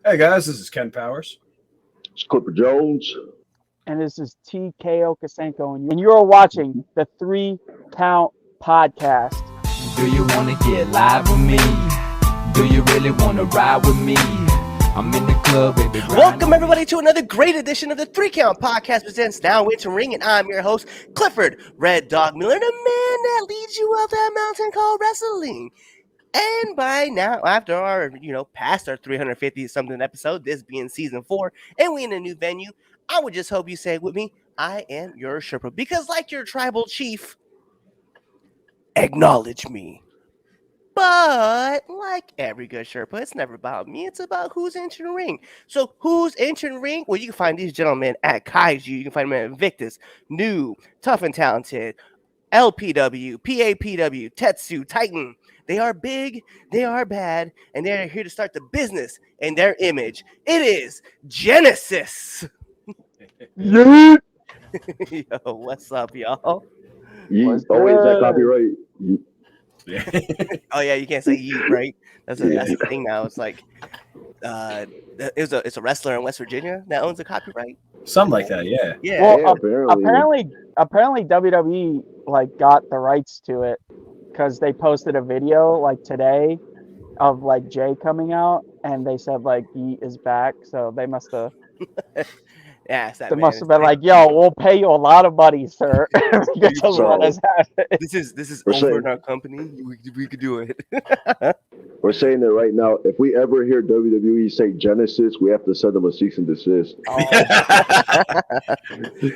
Hey guys, this is Ken Powers. It's Clipper Jones. And this is TKO Kasenko, and you're watching the 3 Count Podcast. Do you wanna get live with me? Do you really wanna ride with me? I'm in the club, baby. Welcome everybody to another great edition of the 3 Count Podcast presents Now Into Ring, and I'm your host, Clifford Red Dog Miller, the man that leads you up that mountain called wrestling. And by now, after our, past our 350 something episode, this being season 4, and we in a new venue, I would just hope you say with me, I am your Sherpa, because like your tribal chief, acknowledge me. But like every good Sherpa, it's never about me. It's about who's entering the ring. So who's entering the ring? Well, you can find these gentlemen at Kaiju. You can find them at Invictus, New, Tough and Talented, LPW, PAPW, Tetsu, Titan. They are big, they are bad, and they're here to start the business and their image. It is Genesis. Yeah. Yo, what's up, y'all? Wait, is that copyright? Oh yeah, you can't say yeet, right? That's the thing now. It's like it's a wrestler in West Virginia that owns the copyright. Something like that, yeah. Yeah. Well, apparently. apparently WWE got the rights to it because they posted a video today of Jay coming out, and they said Yeet is back, so they must have. Yeah, it's that They man. must have been yo, we'll pay you a lot of money, sir. Because let us have it. This is We're over saying- in our company. We could do it. We're saying that right now. If we ever hear WWE say Genesis, we have to send them a cease and desist.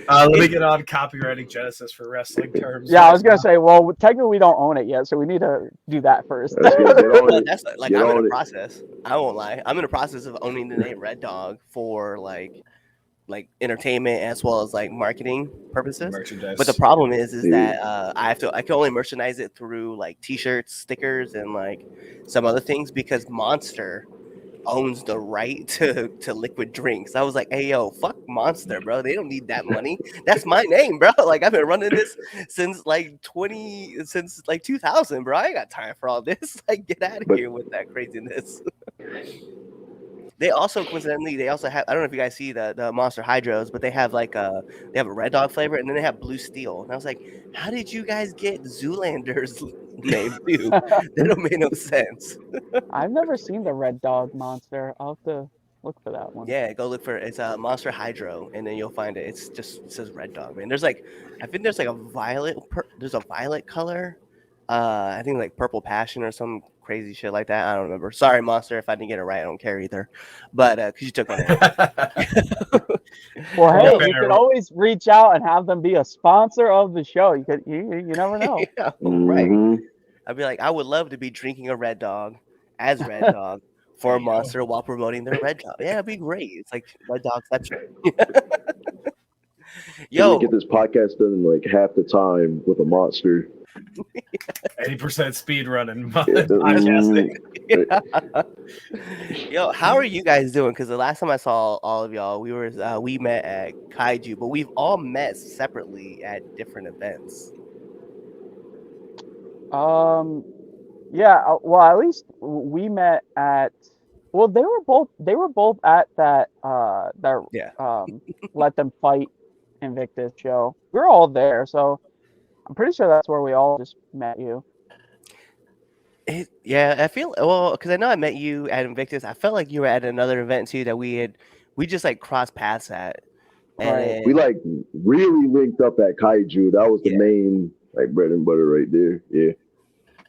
Let me get on copywriting Genesis for wrestling terms. Yeah, I was gonna say, well, technically we don't own it yet, so we need to do that first. That's good. Get on Well, it. that's I'm Get in on the it. process. I won't lie. I'm in the process of owning the name Red Dog for entertainment as well as marketing purposes. merchandise. But the problem is Yeah. that I can only merchandise it through t-shirts, stickers, and some other things because Monster owns the right to liquid drinks. I was like, hey yo, fuck Monster, bro. They don't need that money. That's my name, bro. I've been running this since 2000, bro. I ain't got time for all this. Get out of But- here with that craziness. They also coincidentally have, I don't know if you guys see the Monster Hydros, but they have they have a Red Dog flavor and then they have Blue Steel. And I was like, how did you guys get Zoolander's name too? That don't make no sense. I've never seen the Red Dog Monster. I'll have to look for that one. Yeah, go look for it. It's a Monster Hydro, and then you'll find it. It says Red Dog, man. There's I think there's a violet. There's a violet color. I think Purple Passion or some crazy shit like that. I don't remember. Sorry, Monster, if I didn't get it right. I don't care either. But because you took my name. Well, hey, Yeah, you better. could always reach out and have them be a sponsor of the show. You never know. Yeah, right. Mhm. I'd be I would love to be drinking a Red Dog as Red Dog for a Monster while promoting their Red Dog. Yeah, it'd be great. It's Red Dogception. Yo, Yo, get this podcast done in half the time with a monster. 80% speed running. Mm. Yo, how are you guys doing? Because the last time I saw all of y'all, we met at Kaiju, but we've all met separately at different events. Yeah. Well, at least we met at. Well, they were both at that Yeah. Let Them Fight Invictus show. We were all there, so I'm pretty sure that's where we all just met you. Yeah, I feel because I know I met you at Invictus. I felt like you were at another event too that we just crossed paths at. Right. We really linked up at Kaiju. That was the Yeah. main bread and butter right there. Yeah.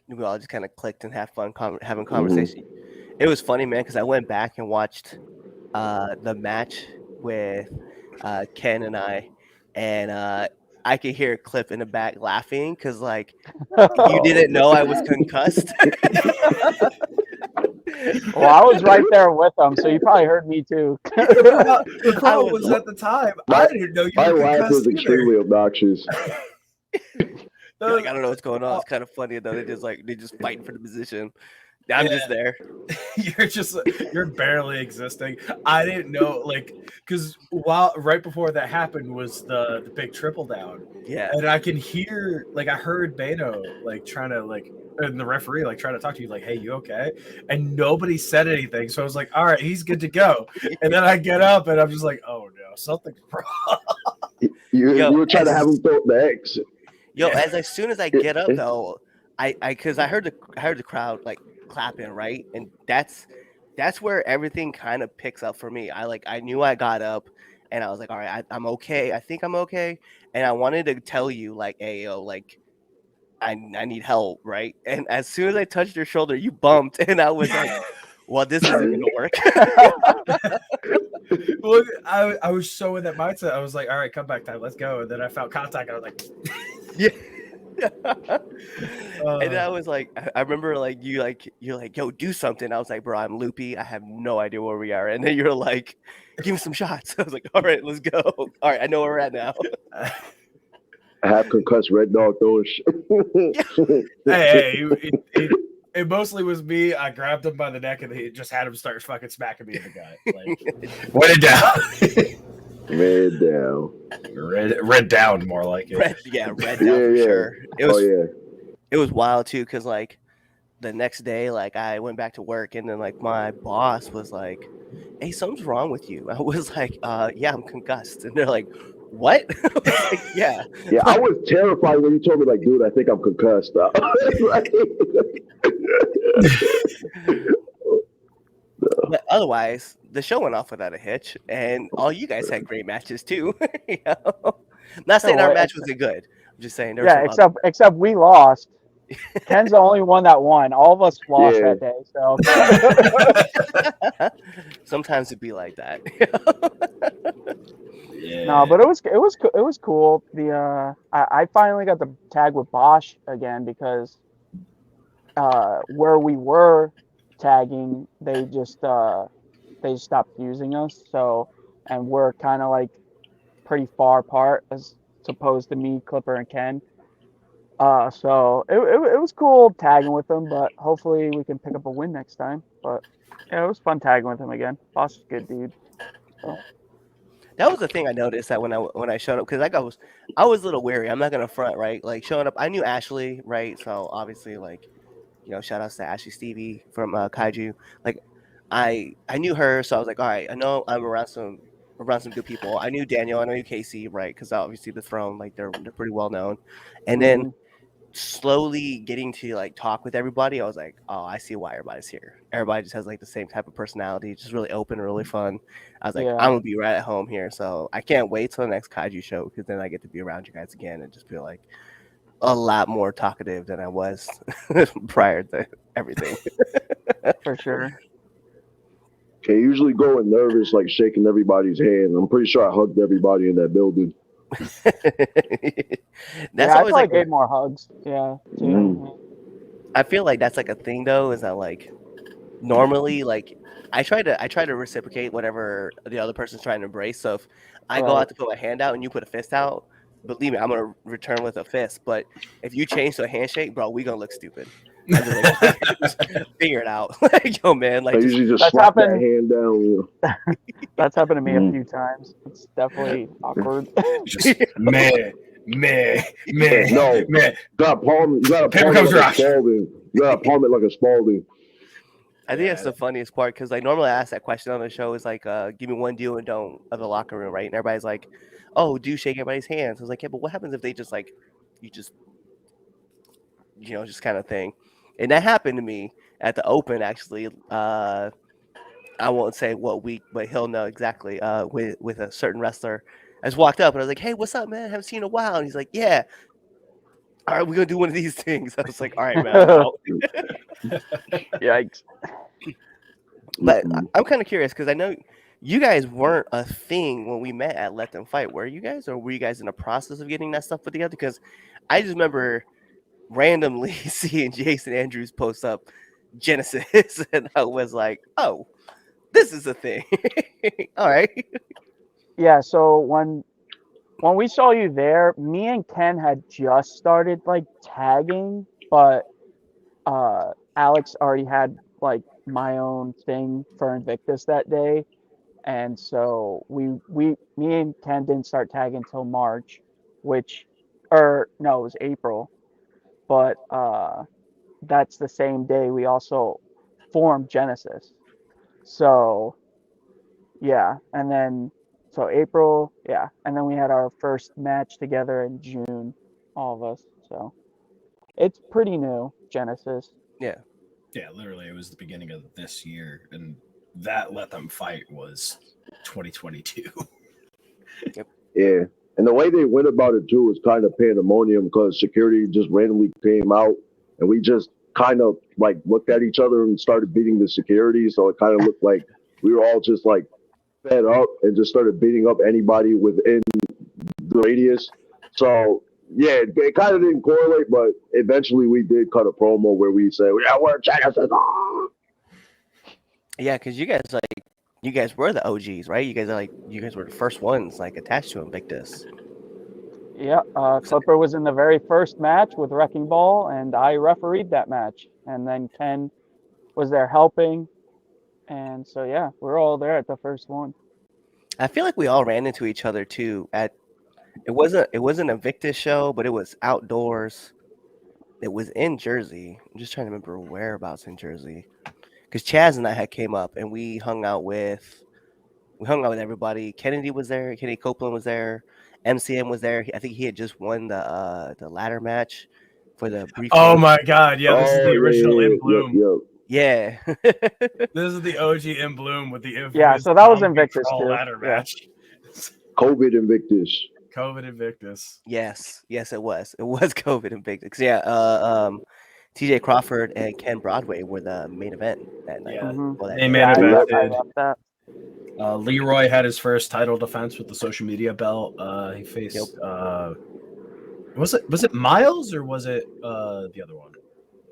We all just kind of clicked and had fun having conversation. It was funny, man, because I went back and watched the match with Ken and I, and I could hear Cliff in the back laughing because you didn't know I was concussed. Well, I was right there with them, so you probably heard me too. The problem was at the time, I didn't know you My were laugh concussed is extremely obnoxious. I don't know what's going on. It's kind of funny though. They just fighting for the position. I'm just there. You're barely existing. I didn't know, like, because right before that happened was the big triple down. Yeah. And I can hear, like, I heard Bano like trying to, like, and the referee like trying to talk to you, like, hey, you okay? And nobody said anything. So I was like, all right, he's good to go. And then I get up and I'm just like, oh no, something's wrong. You were trying to have him throw the X. Yo, as soon as I get up though, because I heard the crowd like clapping, right? And that's where everything kind of picks up for me. I knew I got up and I was like, all right, I'm okay. I think I'm okay. And I wanted to tell you, like, hey, yo, like, I need help, right? And as soon as I touched your shoulder, you bumped, and I was like, well, this isn't gonna work. Well, I was so in that mindset. I was like, all right, come back time, let's go. And then I felt contact. And I was like, yeah. And I was like, I remember like you're like, yo, do something. I was like, bro, I'm loopy. I have no idea where we are. And then you're like, give me some shots. I was like, all right, let's go. All right, I know where we're at now. I have concussed Red Dog throwing shit. hey, it mostly was me. I grabbed him by the neck and he just had him start fucking smacking me in the gut. Like, went it down. Red down. Red down, more like it. Red down for sure. It was wild too, because like the next day, like I went back to work and then like my boss was like, hey, something's wrong with you. I was like, yeah, I'm concussed. And they're like, what? I was like, yeah. Yeah, I was terrified when you told me, like, dude, I think I'm concussed. But otherwise, the show went off without a hitch, and all you guys had great matches too. You know? Not saying our match wasn't good. I'm just saying there was except we lost. Ken's the only one that won. All of us lost that day. So sometimes it'd be like that. Yeah. No, but it was cool. I finally got the tag with Bosch again because where we were tagging, they just stopped using us. So, and we're kind of like pretty far apart as opposed to me, Clipper, and Ken. So it was cool tagging with them, but hopefully we can pick up a win next time. But yeah, it was fun tagging with him again. Bosch is a good dude. So. That was the thing I noticed that when I showed up, because I was a little wary. I'm not gonna front, right? Like showing up, I knew Ashley, right? So obviously, like, you know, shout outs to Ashley Stevie from Kaiju. Like, I knew her, so I was like, all right, I know I'm around some good people. I knew Daniel, I knew Casey, right? Because obviously the Throne, like they're pretty well known. And then slowly getting to like talk with everybody, I was like, oh, I see why everybody's here. Everybody just has like the same type of personality, just really open and really fun. I was like, I'm gonna be right at home here, so I can't wait till the next Kaiju show because then I get to be around you guys again and just feel like a lot more talkative than I was prior to everything. For sure. Okay, usually going nervous, like shaking everybody's hand. I'm pretty sure I hugged everybody in that building. That's always I gave more hugs. Yeah. I feel like that's like a thing though, is that like normally like I try to reciprocate whatever the other person's trying to embrace. So if I go out to put my hand out and you put a fist out, believe me, I'm gonna return with a fist. But if you change to a handshake, bro, we gonna look stupid. Just figure it out. Like, yo, man, like I usually just slap that hand down. You know. That's happened to me a few times. It's definitely awkward. Just man. No, man. You gotta palm it like a Spalding. You gotta palm it like a Spalding. I think that's the funniest part because like normally I ask that question on the show is like, give me one do and don't of the locker room, right? And everybody's like, oh, do shake everybody's hands. I was like, yeah, but what happens if they just like just kind of thing. And that happened to me at the Open, actually. I won't say what week, but he'll know exactly. With a certain wrestler, I just walked up and I was like, "Hey, what's up, man? Haven't seen you in a while." And he's like, "Yeah, all right, we're gonna do one of these things." I was like, "All right, man." Yikes! But I'm kind of curious because I know you guys weren't a thing when we met at Let Them Fight. Were you guys, or were you guys in the process of getting that stuff put together? Because I just remember randomly seeing Jason Andrews post up Genesis, and I was like, "Oh, this is a thing." All right. Yeah. So when we saw you there, me and Ken had just started like tagging, but Alex already had like my own thing for Invictus that day, and so me and Ken didn't start tagging until March, which, or no, it was April, but that's the same day we also formed Genesis. So yeah, and then so April, yeah, and then we had our first match together in June, all of us. So it's pretty new, Genesis. Yeah. Yeah, literally, it was the beginning of this year, and that Let Them Fight was 2022. Yeah. And the way they went about it too was kind of pandemonium because security just randomly came out and we just kind of like looked at each other and started beating the security. So it kind of looked like we were all just like fed up and just started beating up anybody within the radius. So yeah, it kind of didn't correlate, but eventually we did cut a promo where we said, "Yeah, we're Genesis." Yeah, because you guys were the OGs, right? You guys were the first ones like attached to Invictus. Yeah, Clipper was in the very first match with Wrecking Ball, and I refereed that match. And then Ken was there helping, and so yeah, we're all there at the first one. I feel like we all ran into each other too at it wasn't a Invictus show, but it was outdoors. It was in Jersey. I'm just trying to remember whereabouts in Jersey. Because Chaz and I had came up and we hung out with everybody. Kennedy was there. Kennedy Copeland was there. MCM was there. I think he had just won the ladder match for the brief. Oh my god, yeah, this is the original In Bloom. Yeah. This is the OG In Bloom with the infamous Yeah, so that was Donkey Invictus Crawl too. ladder Yeah. match. COVID Invictus. COVID Invictus. Yes, it was. It was COVID Invictus. Yeah. TJ Crawford and Ken Broadway were the main event that night. Yeah, Mhm. they main Yeah, I evented. love that. Leroy had his first title defense with the social media belt. He faced was it Miles or was it the other one?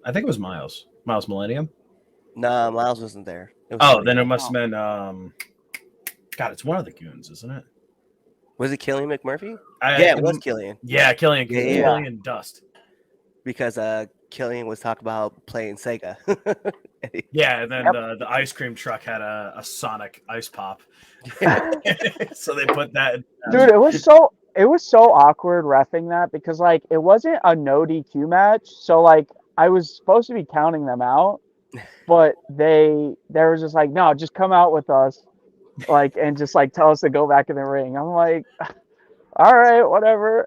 I think it was Miles. Miles Millennium. Nah, Miles wasn't there. Then it must have been God, it's one of the goons, isn't it? Was it Killian McMurphy? Yeah, it was Killian. Yeah, Killian. Yeah. Killian Dust. Because Killian was talking about playing Sega. Yeah, and then the ice cream truck had a Sonic ice pop. So they put that. Dude, it was so awkward reffing that because like it wasn't a no DQ match, so like I was supposed to be counting them out, but they were just like, no, just come out with us, like, and just like tell us to go back in the ring. I'm like, all right, whatever.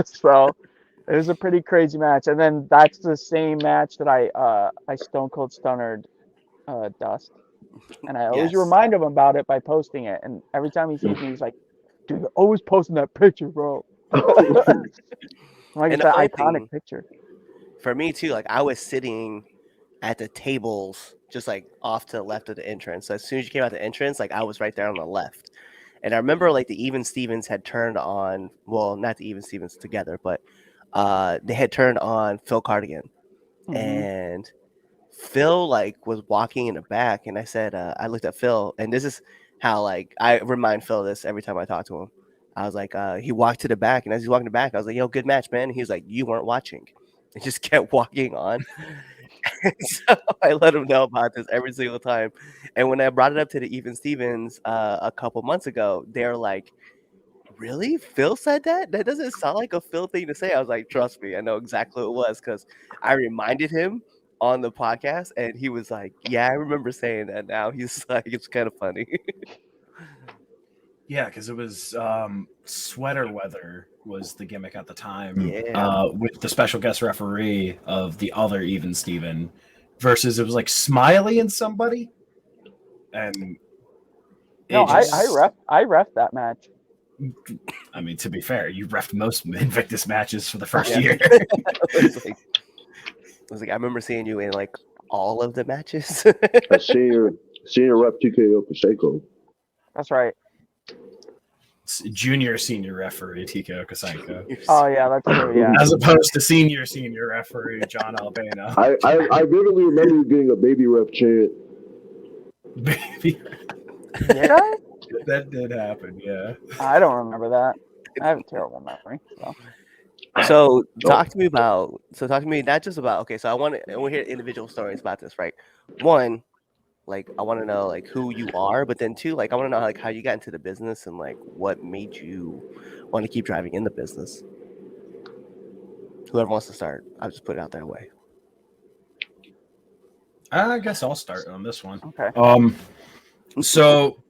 So it was a pretty crazy match, and then that's the same match that I Stone Cold Stunnered Dust, and I always remind him about it by posting it, and every time he sees me, he's like, dude, you're always posting that picture, bro. Like it's an iconic picture. For me too, like I was sitting at the tables just like off to the left of the entrance. So as soon as you came out the entrance, like I was right there on the left. And I remember like the Even Stevens had turned on, well, not the Even Stevens together, but they had turned on Phil Cardigan. Mhm. And Phil like was walking in the back, and I said, I looked at Phil, and this is how like I remind Phil this every time I talk to him. I was like, he walked to the back, and as he's walking to the back, I was like, yo, good match, man. And he was like, you weren't watching. And just kept walking on. So I let him know about this every single time. And when I brought it up to the Even Stevens a couple months ago, they're like, really? Phil said that? That doesn't sound like a Phil thing to say. I was like, trust me, I know exactly what it was because I reminded him on the podcast, and he was like, yeah, I remember saying that now. He's like, it's kind of funny. Yeah, because it was sweater weather was the gimmick at the time. Yeah. With the special guest referee of the other Even Steven versus it was like Smiley and somebody. And no, I ref that match. I mean, to be fair, you refed most Invictus matches for the first year. I was like, I remember seeing you in like all of the matches. A senior rep TKO Pacheco. That's right. Junior senior referee TKO Kasenko. Oh yeah, that's true. Yeah. As opposed to senior referee John Albano. I vividly remember you getting a baby ref chant. Baby. Did I? That did happen, yeah. I don't remember that. I have a terrible memory. So. So talk to me not just about, okay, so I want to hear individual stories about this, right? One, like I want to know like who you are, but then two, like I want to know like how you got into the business and like what made you want to keep driving in the business. Whoever wants to start, I'll just put it out that way. I guess I'll start on this one. Okay. So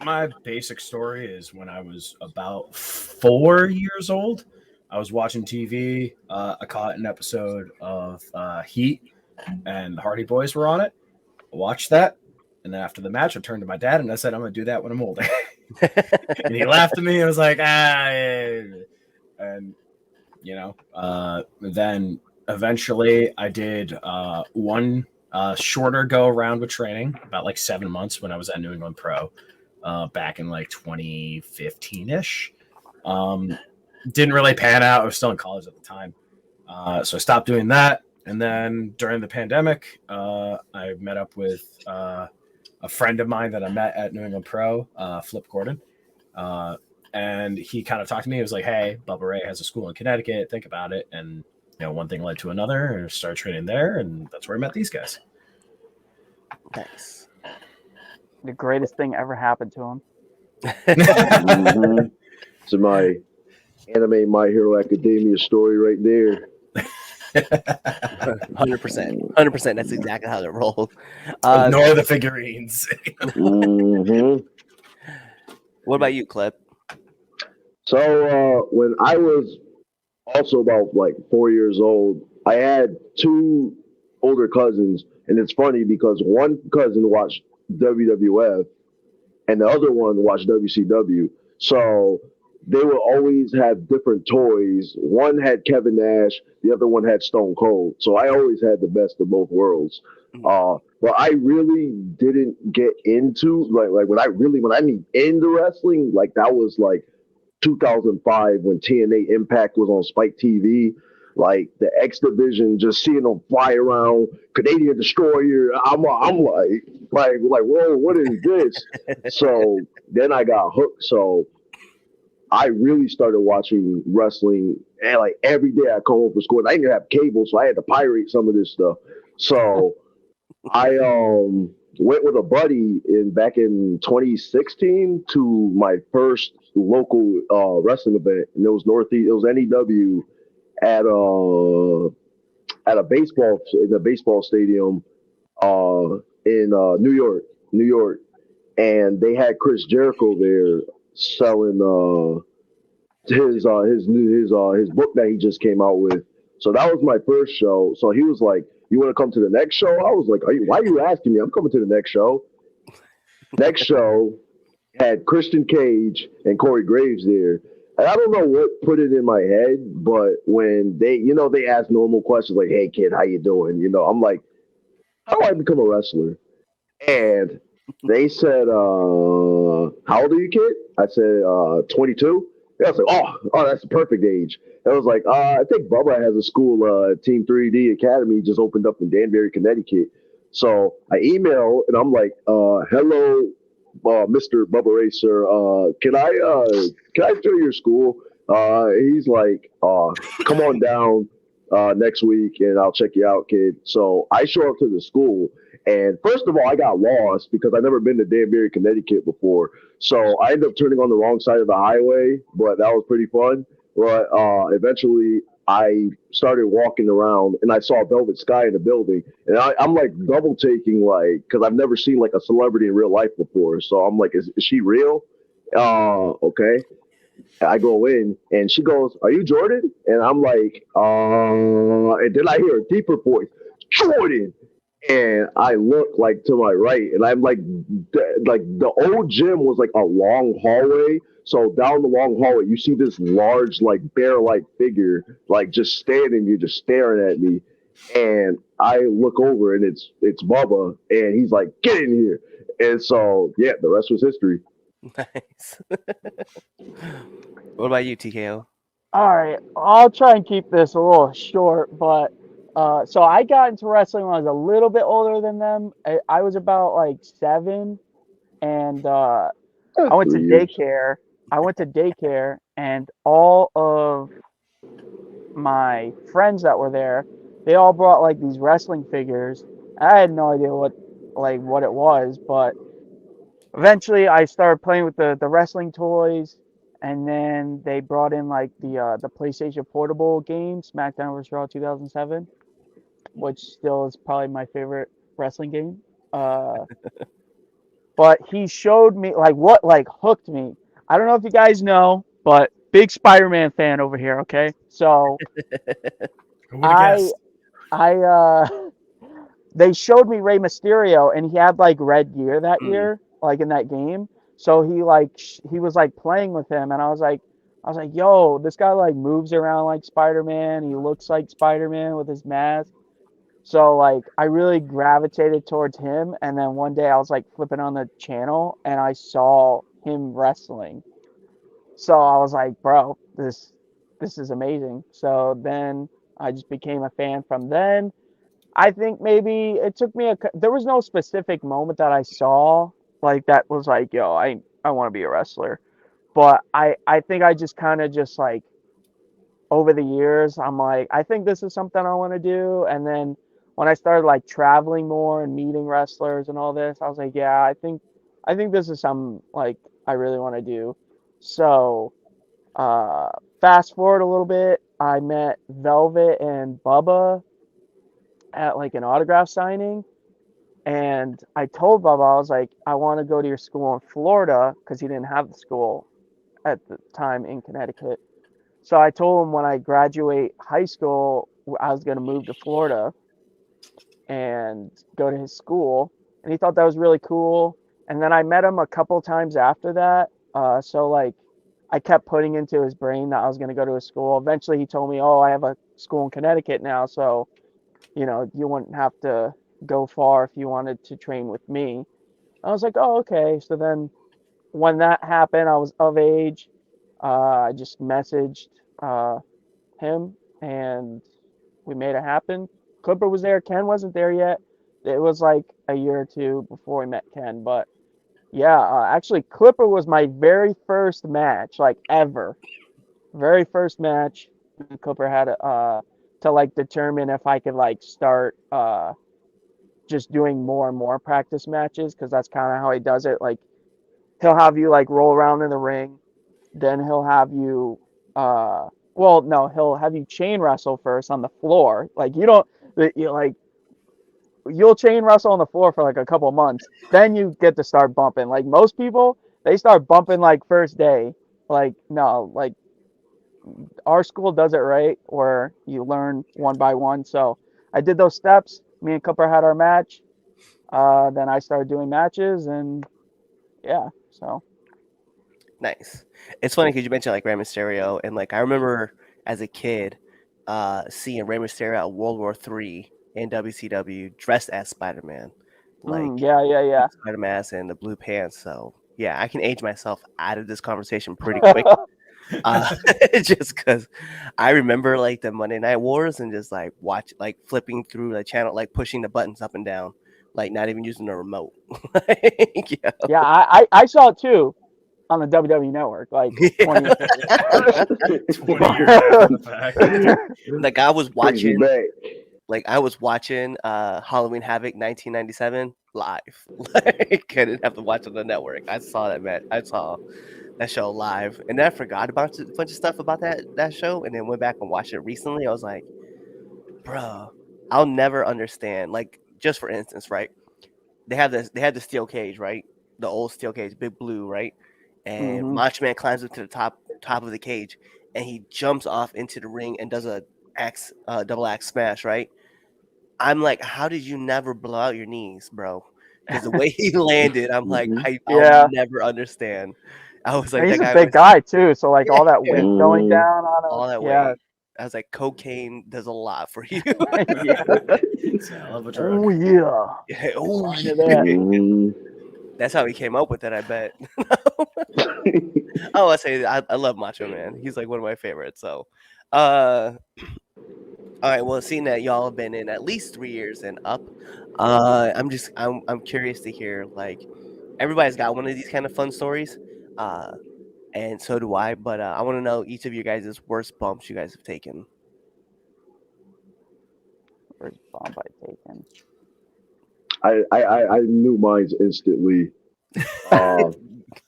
my basic story is when I was about 4 years old, I was watching TV. I caught an episode of Heat, and the Hardy Boys were on it. I watched that, and then after the match, I turned to my dad and I said, "I'm going to do that when I'm older." And he laughed at me and was like, and then eventually I did one shorter go around with training, about like 7 months when I was at New England Pro. Back in like 2015-ish. Didn't really pan out. I was still in college at the time. So I stopped doing that. And then during the pandemic, I met up with a friend of mine that I met at New England Pro, Flip Gordon. And he kind of talked to me. He was like, "Hey, Bubba Ray has a school in Connecticut. Think about it." And, one thing led to another, and I started training there. And that's where I met these guys. Nice. The greatest thing ever happened to him. Mm-hmm. So my anime My Hero Academia story right there. 100%. That's exactly how it rolled. Ignore the figurines. Mm-hmm. What about you, Clip? So when I was also about like 4 years old, I had two older cousins, and it's funny because one cousin watched WWF and the other one watched WCW. So they would always have different toys. One had Kevin Nash, the other one had Stone Cold. So I always had the best of both worlds. But I really didn't get into like when I mean into wrestling, like that was like 2005 when TNA Impact was on Spike TV. Like the X Division, just seeing them fly around, Canadian Destroyer. I'm like, whoa, what is this? So then I got hooked. So I really started watching wrestling, and like every day I come home from school. I didn't have cable, so I had to pirate some of this stuff. So I went with a buddy back in 2016 to my first local wrestling event, and it was Northeast. It was NEW at a baseball stadium in New York, and they had Chris Jericho there selling his book that he just came out with. So that was my first show. So he was like, "You want to come to the next show?" I was like, "Why are you asking me? I'm coming to the next show." Next show had Christian Cage and Corey Graves there. And I don't know what put it in my head, but when they ask normal questions like, "Hey kid, how you doing?" I'm like, "How do I become a wrestler?" And they said, "How old are you, kid?" I said, 22. I was like, oh, that's the perfect age. And I was like, I think Bubba has a school, Team 3D Academy, just opened up in Danbury, Connecticut. So I email and I'm like, hello, Mr. Bubba Racer. Can I join your school? He's like, come on down next week and I'll check you out, kid. So I show up to the school. And first of all, I got lost because I've never been to Danbury, Connecticut before. So I ended up turning on the wrong side of the highway, but that was pretty fun. But eventually I started walking around and I saw Velvet Sky in the building. And I'm like double taking, like, because I've never seen like a celebrity in real life before. So I'm like, is she real? Okay. I go in and she goes, "Are you Jordan?" And I'm like, and then I hear a deeper voice, "Jordan." And I look like to my right, and I'm like the old gym was like a long hallway. So down the long hallway, you see this large, like bear-like figure, like just standing here, just staring at me. And I look over, and it's Bubba, and he's like, "Get in here!" And so yeah, the rest was history. Nice. What about you, TKO? All right, I'll try and keep this a little short, but so I got into wrestling when I was a little bit older than them. I was about like 7, and I went to daycare. And all of my friends that were there, they all brought like these wrestling figures. I had no idea what it was, but eventually I started playing with the wrestling toys, and then they brought in like the PlayStation Portable game, SmackDown vs. Raw 2007, which still is probably my favorite wrestling game. But he showed me like what like hooked me. I don't know if you guys know, but big Spider-Man fan over here. Okay, so Who would have I guessed? I they showed me Rey Mysterio, and he had like red gear that year, like in that game. So he was like playing with him, and I was like, yo, this guy like moves around like Spider-Man. He looks like Spider-Man with his mask. So like I really gravitated towards him, and then one day I was like flipping on the channel and I saw him wrestling. So I was like, bro, this is amazing. So then I just became a fan from then. I think maybe it took me there was no specific moment that I saw like that was like, yo, I want to be a wrestler. But I think I just kind of just like over the years, I'm like, I think this is something I want to do. And then when I started like traveling more and meeting wrestlers and all this, I was like, yeah, I think this is something like I really want to do. So uh, fast forward a little bit, I met Velvet and Bubba at like an autograph signing. And I told Bubba, I was like, I want to go to your school in Florida because he didn't have the school at the time in Connecticut. So I told him when I graduate high school, I was going to move to Florida and go to his school. And he thought that was really cool. And then I met him a couple times after that. So like I kept putting into his brain that I was going to go to his school. Eventually he told me, oh, I have a school in Connecticut now. So, you know, you wouldn't have to go far if you wanted to train with me. I was like, oh, okay. So then when that happened, I was of age. I just messaged him and we made it happen. Clipper was there. Ken wasn't there yet. It was like a year or two before we met Ken. But yeah, actually, Clipper was my very first match, like ever. Very first match. Clipper had to like determine if I could like start just doing more and more practice matches because that's kind of how he does it. Like he'll have you like roll around in the ring, then he'll have you well no he'll have you chain wrestle first on the floor. Like you don't you like you'll chain wrestle on the floor for like a couple months, then you get to start bumping. Like most people, they start bumping like first day. Like no, like our school does it right where you learn one by one. So I did those steps. Me and Cooper had our match. Then I started doing matches, and yeah, so Nice. It's funny because you mentioned like Rey Mysterio, and like I remember as a kid, seeing Rey Mysterio at World War III in WCW dressed as Spider-Man, like yeah. Spider Mask and the blue pants. So yeah, I can age myself out of this conversation pretty quick. Just because I remember like the Monday Night Wars and just like flipping through the channel, like pushing the buttons up and down, like not even using the remote. Yeah. Yeah, I saw it too on the WWE Network, like 20 years later. 20 years after the fact. Like I was Crazy watching, bad. Halloween Havoc 1997 live. Like I didn't have to watch it on the network. I saw that match. I saw that show live, and then I forgot about a bunch of stuff about that show, and then went back and watched it recently. I was like, bro, I'll never understand. Like just for instance, right? They had the steel cage, right? The old steel cage, Big Blue, right? And Macho Man climbs up to the top of the cage, and he jumps off into the ring and does a double axe smash, right? I'm like, how did you never blow out your knees, bro? Because the way he landed, I'm like, I'll never understand. I was like, And he's that a guy big guy too, so like all that weight Mm. going down on him. all that yeah. weight. I was like, cocaine does a lot for you. Yeah. It's a hell of a drug. Oh yeah. Yeah, oh, Look at that. Mm. that's how he came up with it, I bet. Oh, I say I love Macho Man. He's like one of my favorites. So, all right. Well, seeing that y'all have been in at least 3 years and up, I'm curious to hear like everybody's got one of these kind of fun stories, and so do I. But I want to know each of you guys' worst bumps you guys have taken. First bump I taken. I knew mine instantly. Uh,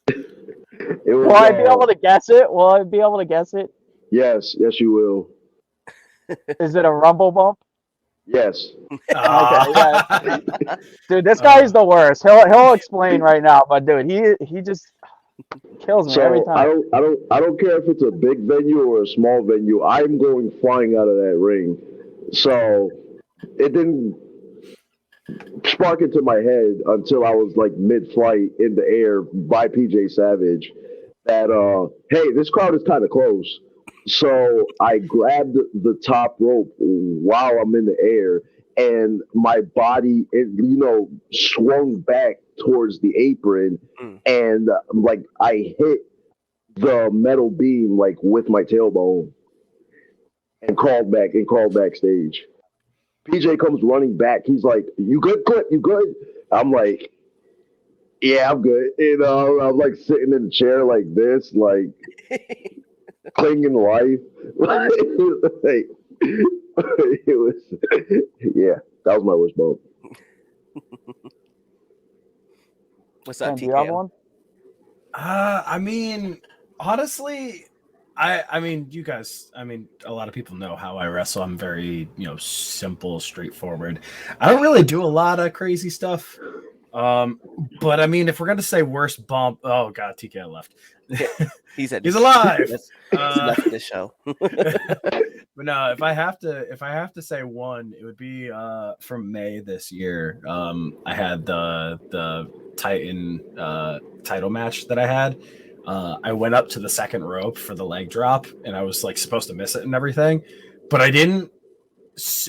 it was, Will I be able to guess it? Will I be able to guess it? yes, you will. Is it a rumble bump? Yes. Okay, dude, this guy is the worst. He'll explain right now, but dude, he just kills me every So time. I don't care if it's a big venue or a small venue. I'm going flying out of that ring. So it didn't spark into my head until I was like mid-flight in the air by PJ Savage that hey, this crowd is kind of close. So I grabbed the top rope while I'm in the air, and my body, swung back towards the apron, and like I hit the metal beam like with my tailbone, and crawled backstage. PJ comes running back. He's like, "You good, Clip? You good?" I'm like, "Yeah, I'm good." I'm like sitting in the chair like this, like clinging to life. Like, it was, yeah, that was my worst bump. What's up, Do you have TKO? one? I mean, honestly, I mean, you guys, I mean, a lot of people know how I wrestle. I'm very, simple, straightforward. I don't really do a lot of crazy stuff. But I mean, if we're gonna say worst bump, oh god, TK left. He's alive. He's left the show. But no, if I have to say one, it would be from May this year. I had the Titan title match that I had. I went up to the second rope for the leg drop, and I was like supposed to miss it and everything, but I didn't.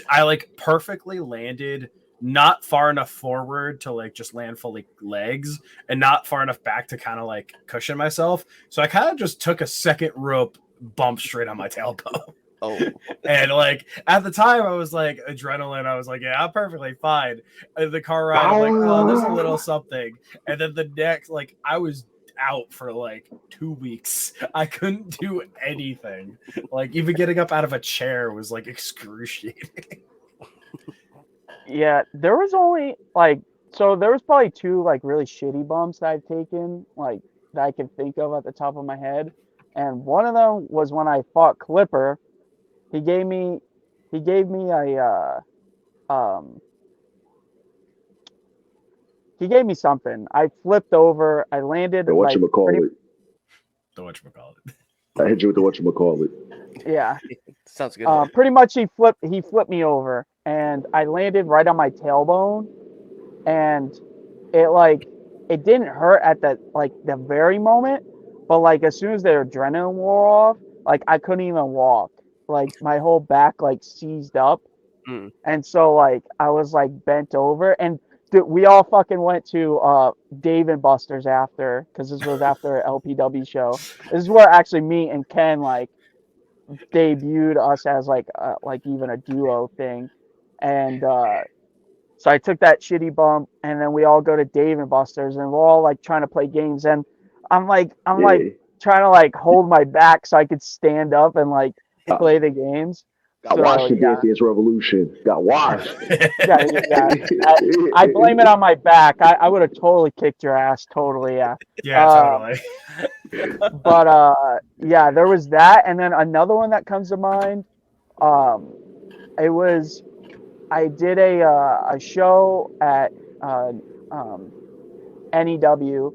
I like perfectly landed, not far enough forward to like just land fully legs, and not far enough back to kind of like cushion myself. So I kind of just took a second rope bump straight on my tailbone. Oh, and like at the time I was like adrenaline. I was like, yeah, I'm perfectly fine. And the car ride, I'm like, oh, there's a little something. And then the next, like I was out for like 2 weeks. I couldn't do anything. Like even getting up out of a chair was like excruciating. Yeah, there was only there was probably two like really shitty bumps that I've taken, like that I can think of at the top of my head. And one of them was when I fought Clipper. He gave me a he gave me something. I flipped over. I landed The whatchamacallit. The whatchamacallit. I hit you with the whatchamacallit. Yeah. sounds good. Pretty much he flipped me over, and I landed right on my tailbone, and it didn't hurt at the very moment, but like as soon as the adrenaline wore off, like I couldn't even walk. Like my whole back like seized up. And so like I was like bent over, and dude, we all fucking went to Dave and Buster's after, because this was after LPW show. This is where actually me and Ken like debuted us as like even a duo thing. And so I took that shitty bump, and then we all go to Dave and Buster's, and we're all like trying to play games, and I'm like trying to like hold my back so I could stand up and like play the games. Got washed in Dance Dance Revolution. Got washed. Yeah. I blame it on my back. I would have totally kicked your ass. Totally, yeah. Yeah, totally. But yeah, there was that, and then another one that comes to mind. It was I did a show at NEW,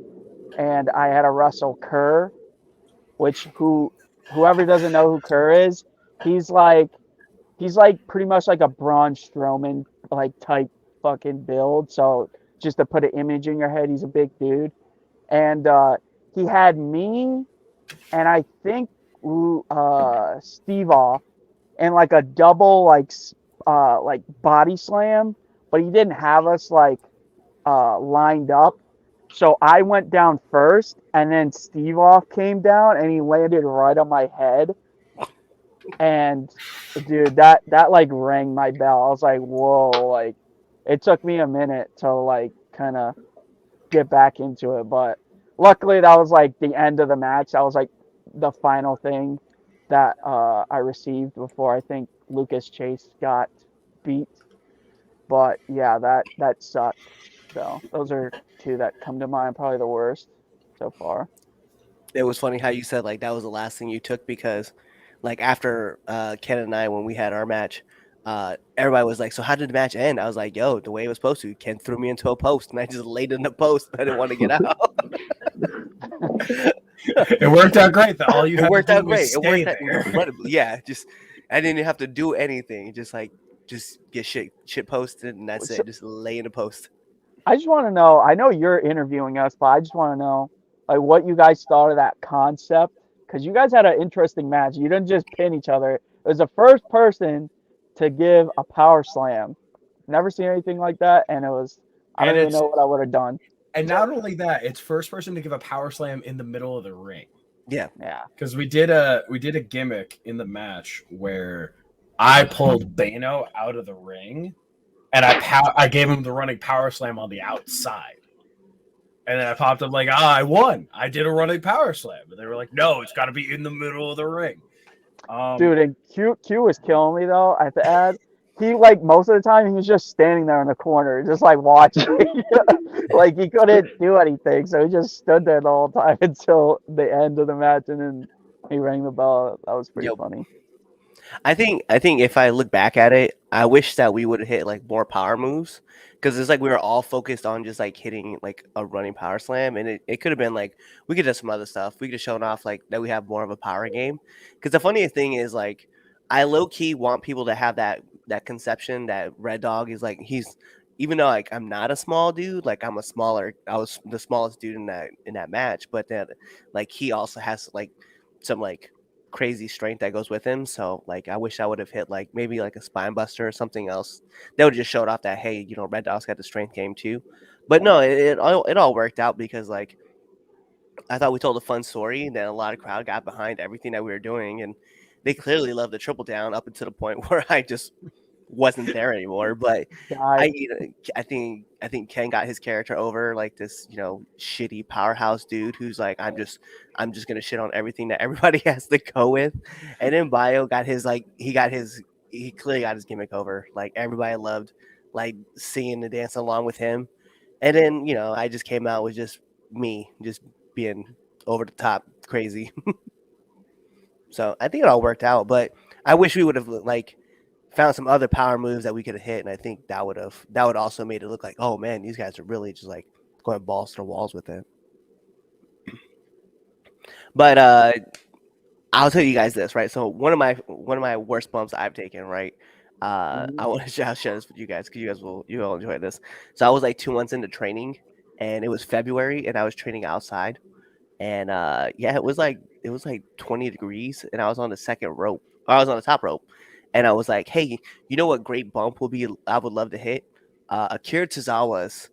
and I had to wrestle Kerr, which whoever doesn't know who Kerr is, he's like pretty much like a Braun Strowman like type fucking build. So just to put an image in your head, he's a big dude, and he had me and I think Steve off and like a double like body slam, but he didn't have us like lined up. So I went down first, and then Steve off came down, and he landed right on my head. And dude, that like rang my bell. I was like, whoa! Like, it took me a minute to like kind of get back into it, but luckily that was like the end of the match. That was like the final thing that I received before I think Lucas Chase got beat. But yeah, that sucked. So those are two that come to mind, probably the worst so far. It was funny how you said like that was the last thing you took because, like after Ken and I when we had our match, everybody was like, "So how did the match end?" I was like, "Yo, the way it was supposed to." Ken threw me into a post, and I just laid in the post. I didn't want to get out. It worked out great. That all you It had worked to do out was great. It stay worked out there. incredibly. Yeah, just I didn't have to do anything. Just get shit posted, and that's So, it. Just lay in a post. I just want to know. I know you're interviewing us, but I just want to know, like, what you guys thought of that concept because you guys had an interesting match. You didn't just pin each other. It was the first person to give a power slam. Never seen anything like that, and it was. I don't And even know what I would have done. And not only that, it's first person to give a power slam in the middle of the ring. Yeah, Because we did a gimmick in the match where I pulled Bano out of the ring, and I gave him the running power slam on the outside, and then I popped up like, I won. I did a running power slam, and they were like, no, it's got to be in the middle of the ring. Dude, and Q was killing me though. I have to add, he like most of the time he was just standing there in the corner, just like watching. Like he couldn't do anything, so he just stood there the whole time until the end of the match, and then he rang the bell. That was pretty Yep. funny. I think if I look back at it, I wish that we would have hit like more power moves because it's like we were all focused on just like hitting like a running power slam, and it could have been like we could do some other stuff. We could have shown off like that we have more of a power game. Because the funniest thing is like I low key want people to have that conception that Red Dog is like he's even though like I'm not a small dude, like I was the smallest dude in that match, but then like he also has like some like crazy strength that goes with him. So like I wish I would have hit like maybe like a spine buster or something else that would just showed off that hey, Red Dog's got the strength game too. But no, it all worked out because like I thought we told a fun story and then a lot of crowd got behind everything that we were doing and they clearly loved the triple down up until the point where I just wasn't there anymore. But Guy, I think Ken got his character over like this, shitty powerhouse dude who's like, I'm just gonna shit on everything that everybody has to go with. And then Bio got his he clearly got his gimmick over. Like everybody loved like singing and dancing along with him. And then, I just came out with just me, just being over the top crazy. So I think it all worked out, but I wish we would have like found some other power moves that we could have hit, and I think that would also made it look like, oh man, these guys are really just like going balls to the walls with it. But I'll tell you guys this, right? So one of my worst bumps I've taken, right? I want to share this with you guys because you will enjoy this. So I was like 2 months into training, and it was February, and I was training outside, and it was like 20 degrees, and I was on the second rope. I was on the top rope. And I was like, hey, you know what great bump will be? I would love to hit Akira Tozawa's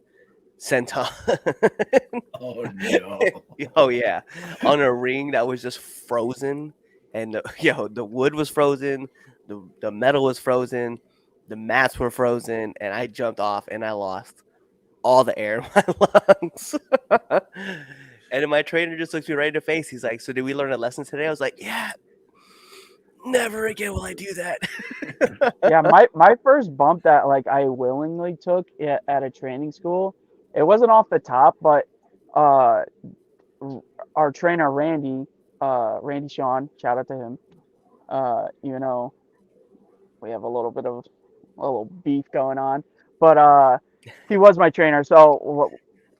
senton. Oh no! Oh yeah, on a ring that was just frozen, and the wood was frozen, the metal was frozen, the mats were frozen, and I jumped off and I lost all the air in my lungs. And then my trainer just looks me right in the face. He's like, "So did we learn a lesson today?" I was like, "Yeah." Never again will I do that. yeah, my first bump that like I willingly took at a training school, it wasn't off the top, but our trainer Randy Sean, shout out to him. Even though we have a little beef going on, but he was my trainer. So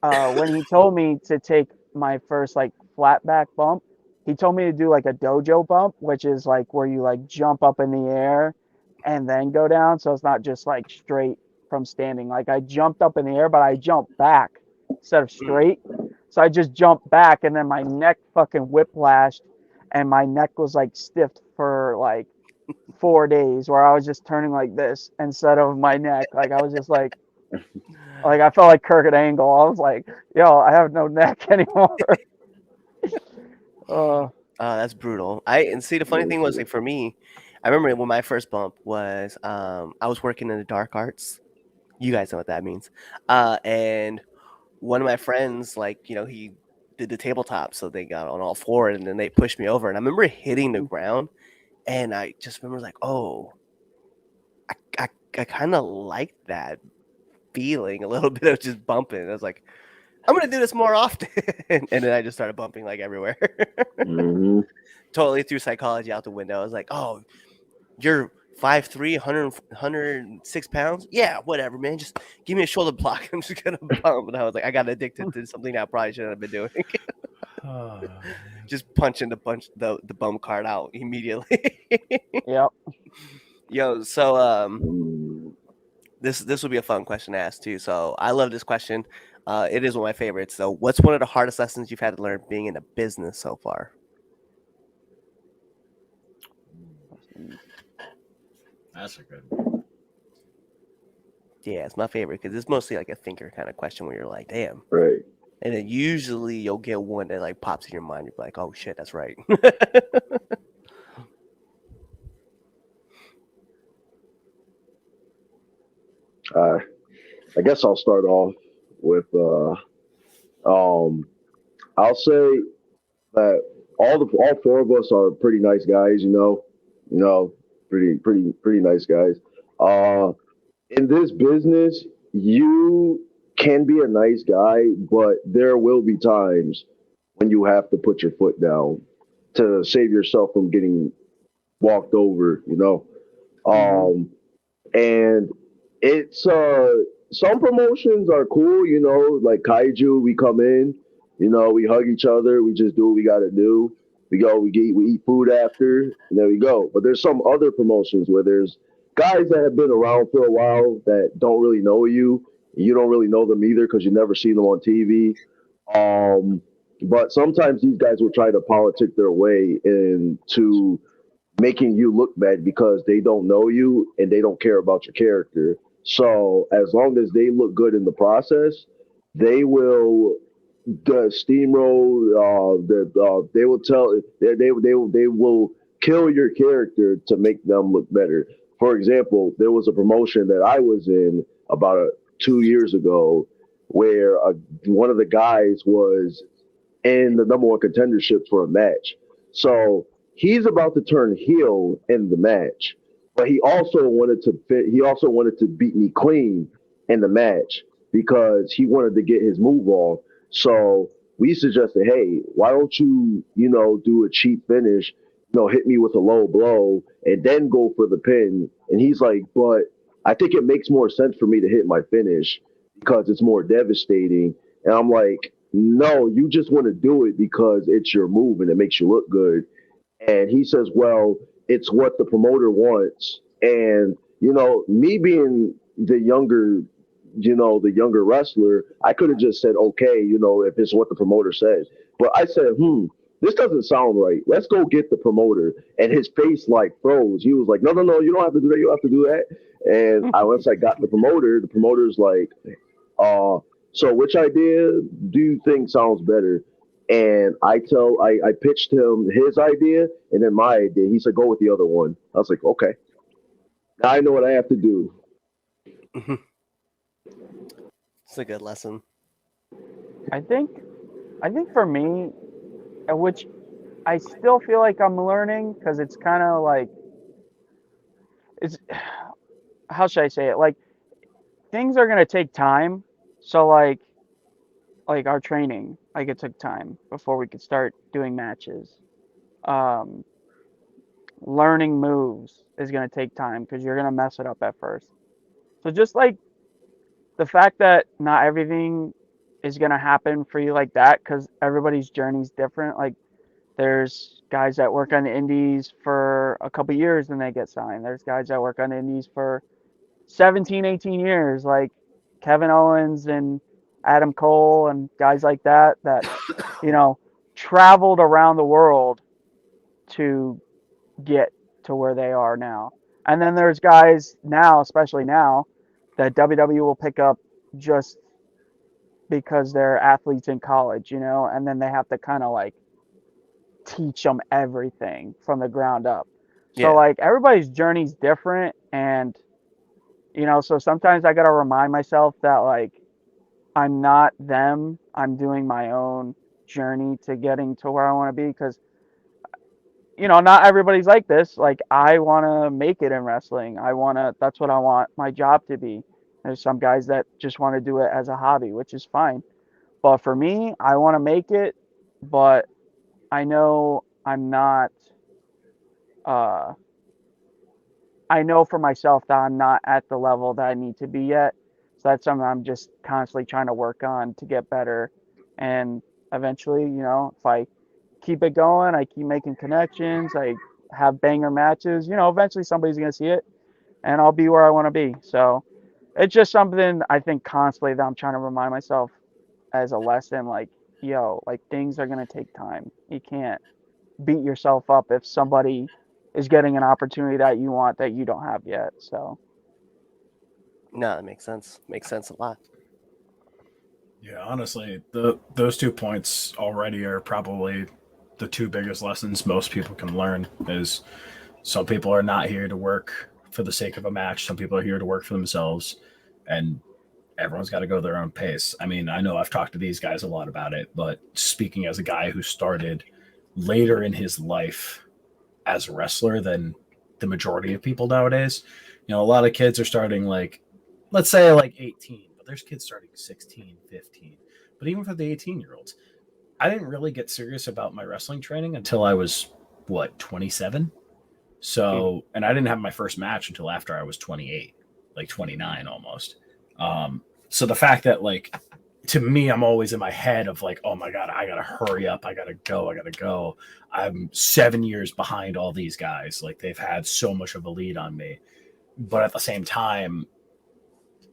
when he told me to take my first like flat back bump, he told me to do like a dojo bump, which is like where you like jump up in the air and then go down. So it's not just like straight from standing. Like I jumped up in the air, but I jumped back instead of straight. So I just jumped back and then my neck fucking whiplashed and my neck was like stiff for like 4 days where I was just turning like this instead of my neck. Like I was just like I felt like Kirk Angle. I was like, yo, I have no neck anymore. That's brutal. And see the funny thing was like for me, I remember when my first bump was I was working in the dark arts. You guys know what that means. And one of my friends, like, he did the tabletop, so they got on all four, and then they pushed me over, and I remember hitting the ground, and I just remember like, oh, I kind of like that feeling a little bit of just bumping. I was like, I'm gonna do this more often, and then I just started bumping like everywhere. Mm-hmm. Totally threw psychology out the window. I was like, oh, you're 5'3", 106 pounds. Yeah, whatever, man. Just give me a shoulder block. I'm just gonna bump. And I was like, I got addicted to something I probably shouldn't have been doing. Just punching the bum card out immediately. Yep. Yo, so Mm. this will be a fun question to ask too. So I love this question. It is one of my favorites. So, what's one of the hardest lessons you've had to learn being in a business so far? That's a good one. Yeah, it's my favorite because it's mostly like a thinker kind of question where you're like, damn. Right. And then usually you'll get one that like pops in your mind. You're like, oh shit, that's right. I guess I'll start off with I'll say that all four of us are pretty nice guys, pretty nice guys. In this business, you can be a nice guy, but there will be times when you have to put your foot down to save yourself from getting walked over, and it's some promotions are cool, like Kaiju, we come in, we hug each other, we just do what we gotta do. We go, we eat food after, and there we go. But there's some other promotions where there's guys that have been around for a while that don't really know you. You don't really know them either because you never seen them on TV. But sometimes these guys will try to politic their way into making you look bad because they don't know you and they don't care about your character. So as long as they look good in the process, they will steamroll. They will they will kill your character to make them look better. For example, there was a promotion that I was in about 2 years ago where one of the guys was in the number one contendership for a match. So he's about to turn heel in the match, but he also wanted to beat me clean in the match because he wanted to get his move off. So we suggested, hey, why don't you, do a cheap finish, hit me with a low blow and then go for the pin. And he's like, but I think it makes more sense for me to hit my finish because it's more devastating. And I'm like, no, you just want to do it because it's your move and it makes you look good. And he says, well, it's what the promoter wants. And, me being the younger wrestler, I could have just said, okay, if it's what the promoter says. But I said, this doesn't sound right. Let's go get the promoter. And his face like froze. He was like, no, you don't have to do that. You don't have to do that. And once I got the promoter's like, so which idea do you think sounds better? And I pitched him his idea and then my idea. He said, go with the other one. I was like, okay. Now I know what I have to do. It's a good lesson. I think for me, which I still feel like I'm learning because it's kind of like, how should I say it? Like, things are going to take time. So like our training, like it took time before we could start doing matches. Learning moves is going to take time because you're going to mess it up at first. So just like the fact that not everything is going to happen for you like that because everybody's journey is different. Like there's guys that work on the indies for a couple years and they get signed. There's guys that work on the indies for 17, 18 years, like Kevin Owens and Adam Cole and guys like that, traveled around the world to get to where they are now. And then there's guys now, especially now, that WWE will pick up just because they're athletes in college, and then they have to kind of like teach them everything from the ground up. So like everybody's journey's different. And, so sometimes I got to remind myself that like, I'm not them. I'm doing my own journey to getting to where I want to be, because not everybody's like this. Like, I want to make it in wrestling. That's what I want my job to be. There's some guys that just want to do it as a hobby, which is fine. But for me, I want to make it, but I know I'm not, uh, I know for myself that I'm not at the level that I need to be yet. So that's something I'm just constantly trying to work on to get better. And eventually, if I keep it going, I keep making connections, I have banger matches, eventually somebody's going to see it and I'll be where I want to be. So it's just something I think constantly that I'm trying to remind myself as a lesson, like, like things are going to take time. You can't beat yourself up if somebody is getting an opportunity that you want that you don't have yet. So No, it makes sense. Makes sense a lot. Yeah, honestly, those 2 points already are probably the 2 biggest lessons most people can learn. Is some people are not here to work for the sake of a match. Some people are here to work for themselves, and everyone's got to go their own pace. I mean, I know I've talked to these guys a lot about it, but speaking as a guy who started later in his life as a wrestler than the majority of people nowadays, a lot of kids are starting let's say 18, but there's kids starting 16, 15. But even for the 18-year-olds, I didn't really get serious about my wrestling training until I was 27. So, and I didn't have my first match until after I was 28, 29 almost. So the fact that to me, I'm always in my head of oh my God, I gotta hurry up, I gotta go. I'm 7 years behind all these guys. They've had so much of a lead on me, but at the same time,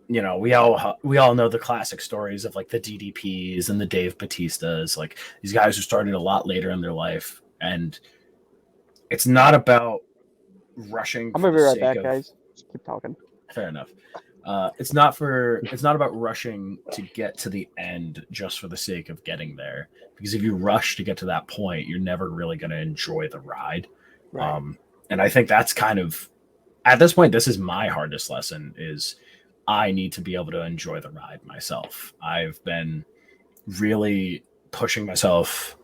we all know the classic stories of the DDPs and the Dave Batistas, these guys who started a lot later in their life, and it's not about rushing. I'm gonna be right back, guys. Just keep talking. Fair enough. It's not about rushing to get to the end just for the sake of getting there. Because if you rush to get to that point, you're never really going to enjoy the ride. Right. And I think that's kind of, at this point, this is my hardest lesson, is I need to be able to enjoy the ride myself. I've been really pushing myself.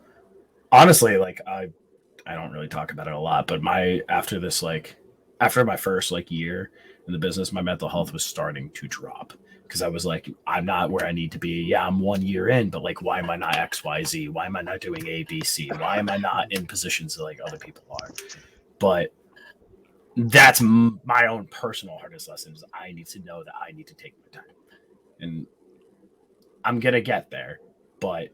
Honestly, I don't really talk about it a lot, but after my first year in the business, my mental health was starting to drop, because I was I'm not where I need to be. Yeah, I'm 1 year in, but why am I not XYZ? Why am I not doing ABC? Why am I not in positions that other people are? But that's my own personal hardest lessons. I need to know that I need to take my time, and I'm gonna get there. But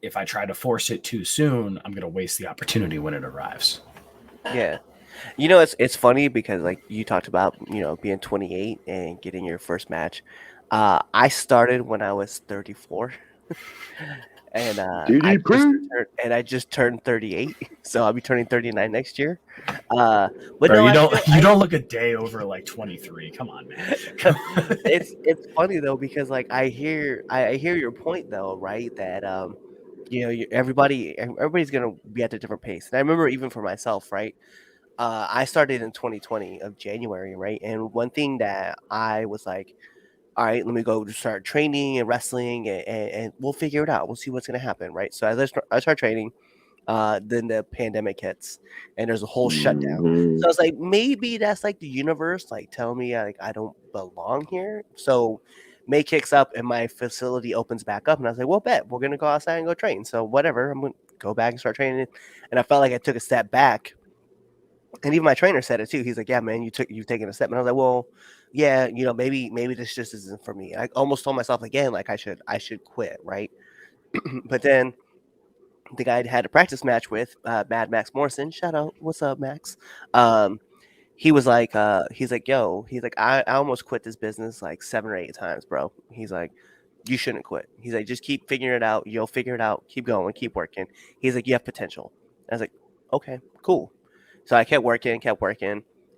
if I try to force it too soon, I'm gonna waste the opportunity when it arrives. Yeah. It's funny because you talked about, being 28 and getting your first match. I started when I was 34. And I just turned 38, so I'll be turning 39 next year. But bro, you don't look a day over 23. Come on, man. It's funny though, because I hear your point though, right? That everybody's gonna be at a different pace. And I remember even for myself, right? I started in 2020 of January, right? And one thing that I was all right, let me go to start training and wrestling, and we'll figure it out. We'll see what's going to happen, right? So as I start training, then the pandemic hits, and there's a whole shutdown. So I was maybe that's the universe, telling me I don't belong here. So May kicks up, and my facility opens back up, and I was well, bet we're going to go outside and go train. So whatever, I'm going to go back and start training. And I felt like I took a step back. And even my trainer said it too. He's yeah, man, you've taken a step. And I was well, yeah, maybe this just isn't for me. I almost told myself again, I should quit, right? But then the guy I had a practice match with, Mad Max Morrison, shout out, what's up, Max? He was yo, I almost quit this business 7 or 8 times, bro. He's you shouldn't quit. He's just keep figuring it out. You'll figure it out. Keep going, keep working. He's you have potential. I was okay, cool. So I kept working,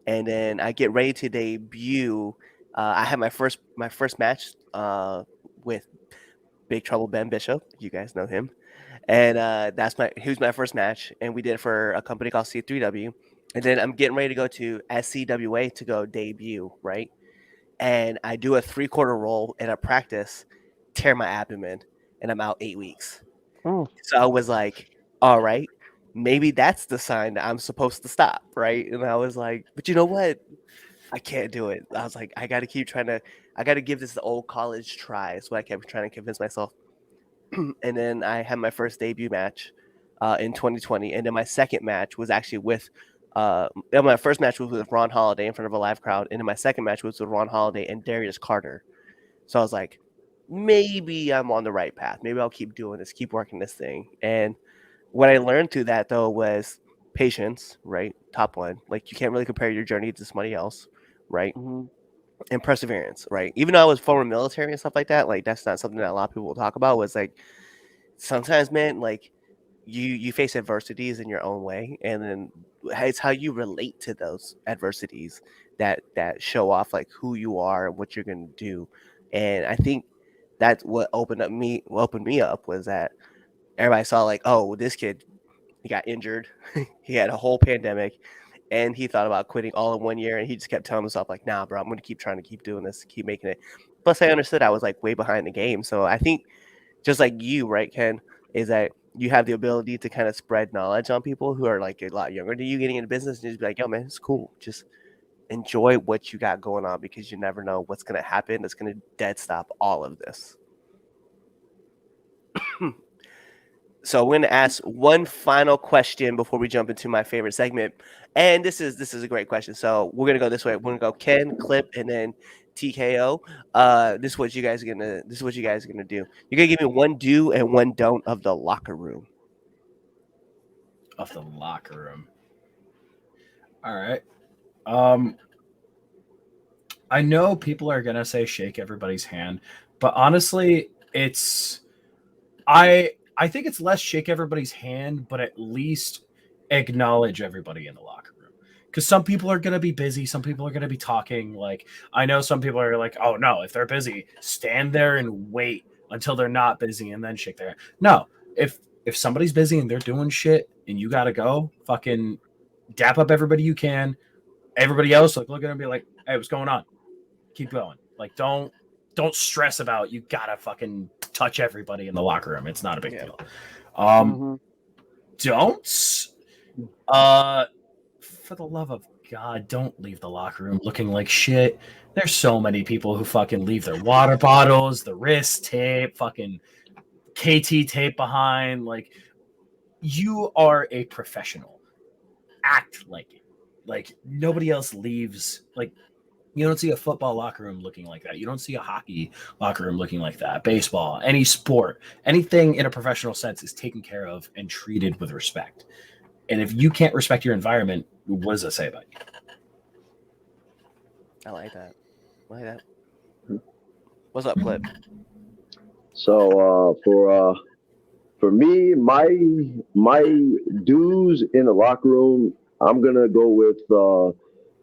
and then I get ready to debut. I had my first match with Big Trouble Ben Bishop. You guys know him, and he was my first match, and we did it for a company called C3W. And then I'm getting ready to go to SCWA to go debut, right? And I do a 3/4 roll in a practice, tear my abdomen, and I'm out 8 weeks. Oh. So I was like, all right, maybe that's the sign that I'm supposed to stop, right? And I was like, but you know what? I can't do it. I was like, I got to keep trying to, I got to give this the old college try. So I kept trying to convince myself. And then I had my first debut match in 2020. And then my second match was actually with, my first match was with Ron Holiday in front of a live crowd. And then my second match was with Ron Holiday and Darius Carter. So I was like, maybe I'm on the right path. Maybe I'll keep doing this, keep working this thing. And what I learned through that, though, was patience, right? Top one. Like, you can't really compare your journey to somebody else, right? Mhm. And perseverance, right? Even though I was former military and stuff like that, like, that's not something that a lot of people will talk about, was like, sometimes, man, like, you face adversities in your own way, and then it's how you relate to those adversities that show off like who you are and what you're gonna do. And I think that's what opened me up was that everybody saw like, oh, this kid, he got injured, he had a whole pandemic, and he thought about quitting all in 1 year, and he just kept telling himself like, nah, bro, I'm gonna keep trying to keep doing this, keep making it. Plus, I understood I was like way behind the game, so I think just like you, right, Ken, is that you have the ability to kind of spread knowledge on people who are like a lot younger than you getting into business and just be like, yo, man, it's cool. Just enjoy what you got going on because you never know what's going to happen that's going to dead stop all of this. So I'm going to ask one final question before we jump into my favorite segment. And this is a great question. So we're going to go this way. We're going to go Ken, Clip, and then TKO. This is what you guys are going to do. You're going to give me one do and one don't of the locker room. Of the locker room. All right. I know people are gonna say shake everybody's hand, but honestly, I think it's less shake everybody's hand, but at least acknowledge everybody in the locker room. Because some people are gonna be busy, some people are gonna be talking. Like, I know some people are like, oh no, if they're busy, stand there and wait until they're not busy and then shake their hand. No, if somebody's busy and they're doing shit and you gotta go, fucking dap up everybody you can. Everybody else, like, look at them and be like, hey, what's going on? Keep going. Like, don't stress about you gotta fucking touch everybody in the locker room. It's not a big deal. Don't for the love of God, don't leave the locker room looking like shit. There's so many people who fucking leave their water bottles, the wrist tape, fucking KT tape behind. Like, you are a professional. Act like it. Like, nobody else leaves. Like, you don't see a football locker room looking like that. You don't see a hockey locker room looking like that. Baseball, any sport, anything in a professional sense is taken care of and treated with respect. And if you can't respect your environment, what does that say about you? I like that. What's up, Clip? So for me, my dues in the locker room, I'm gonna go with no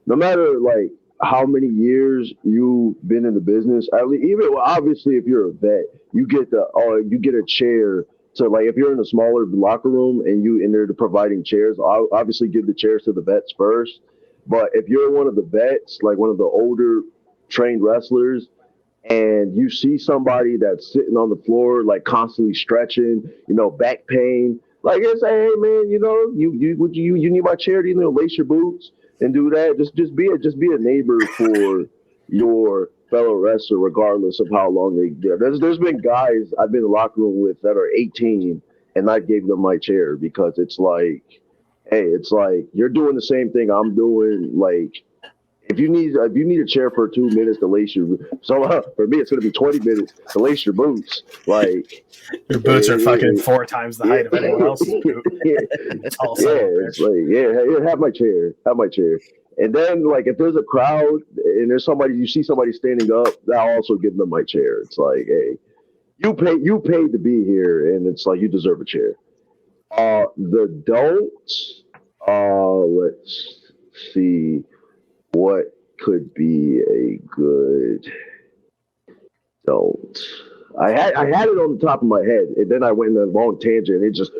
matter like how many years you've been in the business. Even obviously, if you're a vet, you get a chair. So like if you're in a smaller locker room and they're providing chairs, I'll obviously give the chairs to the vets first. But if you're one of the vets, like one of the older trained wrestlers, and you see somebody that's sitting on the floor, like constantly stretching, back pain, like say, hey man, you need my chair, lace your boots and do that. Just be a neighbor for your fellow wrestler, regardless of how long there's been guys I've been in the locker room with that are 18 and I gave them my chair because it's like, hey, it's like you're doing the same thing I'm doing, like. If you need a chair for 2 minutes to lace your, for me it's gonna be 20 minutes to lace your boots. Like your boots are fucking 4 times the height of anyone else's boot. It's like have my chair. And then like if there's a crowd and you see somebody standing up, I'll also give them my chair. It's like, hey, you paid to be here, and it's like you deserve a chair. The don'ts. Let's see. What could be a good don't? I had it on the top of my head, and then I went in a long tangent. It just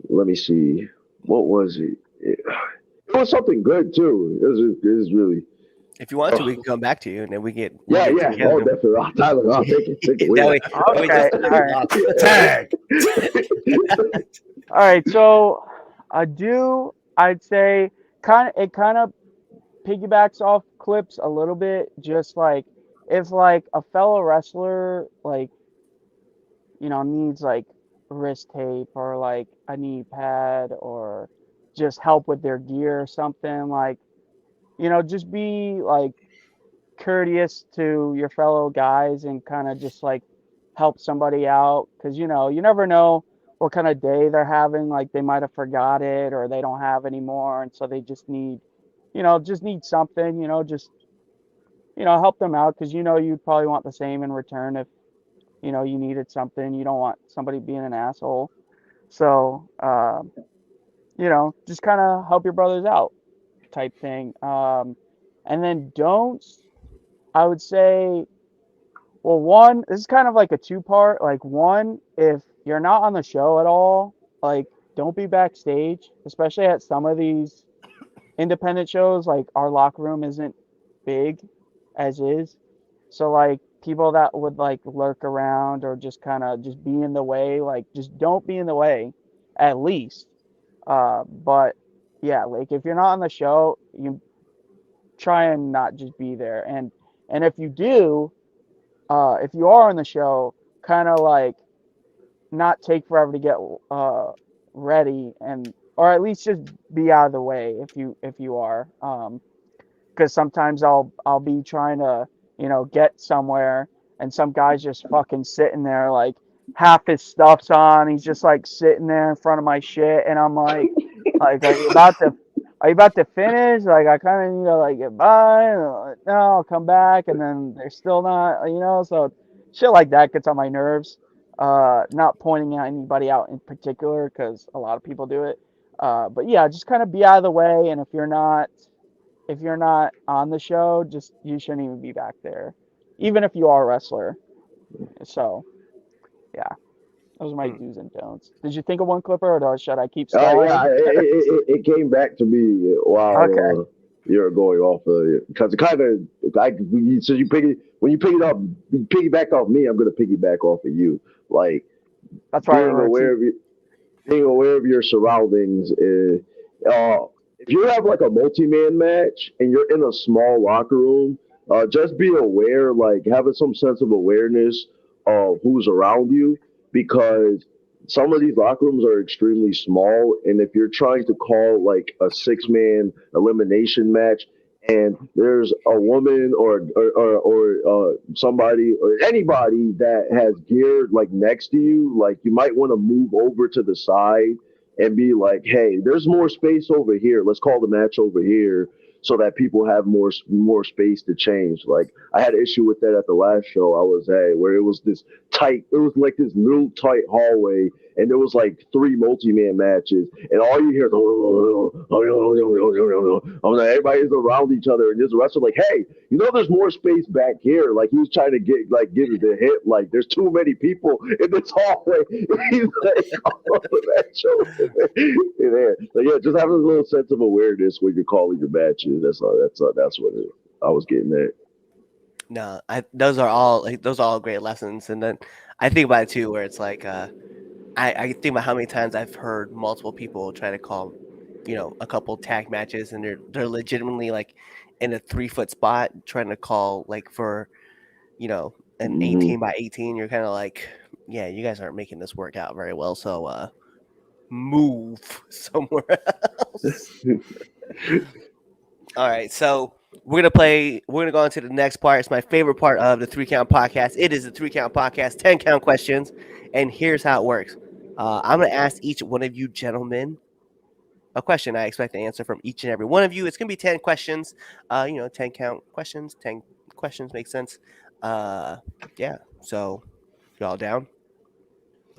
let me see. What was it? It was something good too. It was really. If you want to, we can come back to you, and then we get. Yeah. together. Oh, definitely. Oh, Tyler, I'll take it. Take it. That Wait. way- Okay, that way all right. Tag. All right, so I'd say it kind of piggybacks off clips a little bit, just like if like a fellow wrestler like needs like wrist tape or like a knee pad or just help with their gear or something, like just be like courteous to your fellow guys and kind of just like help somebody out, because you never know what kind of day they're having, like they might have forgot it or they don't have anymore, and so they just need something, just help them out, because you'd probably want the same in return if you needed something. You don't want somebody being an asshole. So just kind of help your brothers out type thing. And then don'ts, I would say, well, one, this is kind of like a two-part. Like, one, if you're not on the show at all, like, don't be backstage, especially at some of these independent shows. Like, our locker room isn't big as is. So, like, people that would, like, lurk around or just kind of just be in the way, like, just don't be in the way, at least. But, yeah, like, if you're not on the show, you try and not just be there. And if you do, if you are on the show, kind of like not take forever to get ready, or at least just be out of the way if you are, because sometimes I'll be trying to get somewhere, and some guy's just fucking sitting there, like half his stuff's on, he's just like sitting there in front of my shit, and I'm like are you about to finish? Like, I kind of need to like get by, and no, I'll come back, and then they're still not, so shit like that gets on my nerves. Not pointing at anybody out in particular, because a lot of people do it. But yeah, just kind of be out of the way, and if you're not on the show, just you shouldn't even be back there, even if you are a wrestler. So yeah. Those are my do's and don'ts. Did you think of one, Clipper, or should I keep stalling? Yeah, it came back to me while Okay. you're going off of it, because it kind of like so you piggyback off me. I'm gonna piggyback off of you. Like That's why being aware of your surroundings. If you have like a multi-man match and you're in a small locker room, just be aware, like having some sense of awareness of who's around you, because some of these locker rooms are extremely small, and if you're trying to call like a 6-man elimination match and there's a woman or somebody or anybody that has gear like next to you, like you might want to move over to the side and be like, hey, there's more space over here, let's call the match over here, so that people have more space to change. Like I had an issue with that at the last show I was at, where it was like this little tight hallway, and there was like 3 multi-man matches, and all you hear is everybody's around each other, and there's a wrestler like, hey, there's more space back here. Like he was trying to give it the hit, like there's too many people in this hallway. He's like, that show there. So yeah, just having a little sense of awareness when you're calling your matches. That's what I was getting at. No, those are all great lessons, and then I think about it too, where it's like I think about how many times I've heard multiple people try to call, a couple tag matches, and they're legitimately like in a 3-foot spot trying to call like for, an 18 by 18. You're kind of like, yeah, you guys aren't making this work out very well, so move somewhere else. All right, so we're gonna go on to the next part. It's my favorite part of the 3 Count Podcast. It is the 3 Count Podcast 10 count questions, and here's how it works. I'm gonna ask each one of you gentlemen a question. I expect the answer from each and every one of you. It's gonna be 10 questions. 10 count questions. 10 questions make sense. Yeah. So y'all down?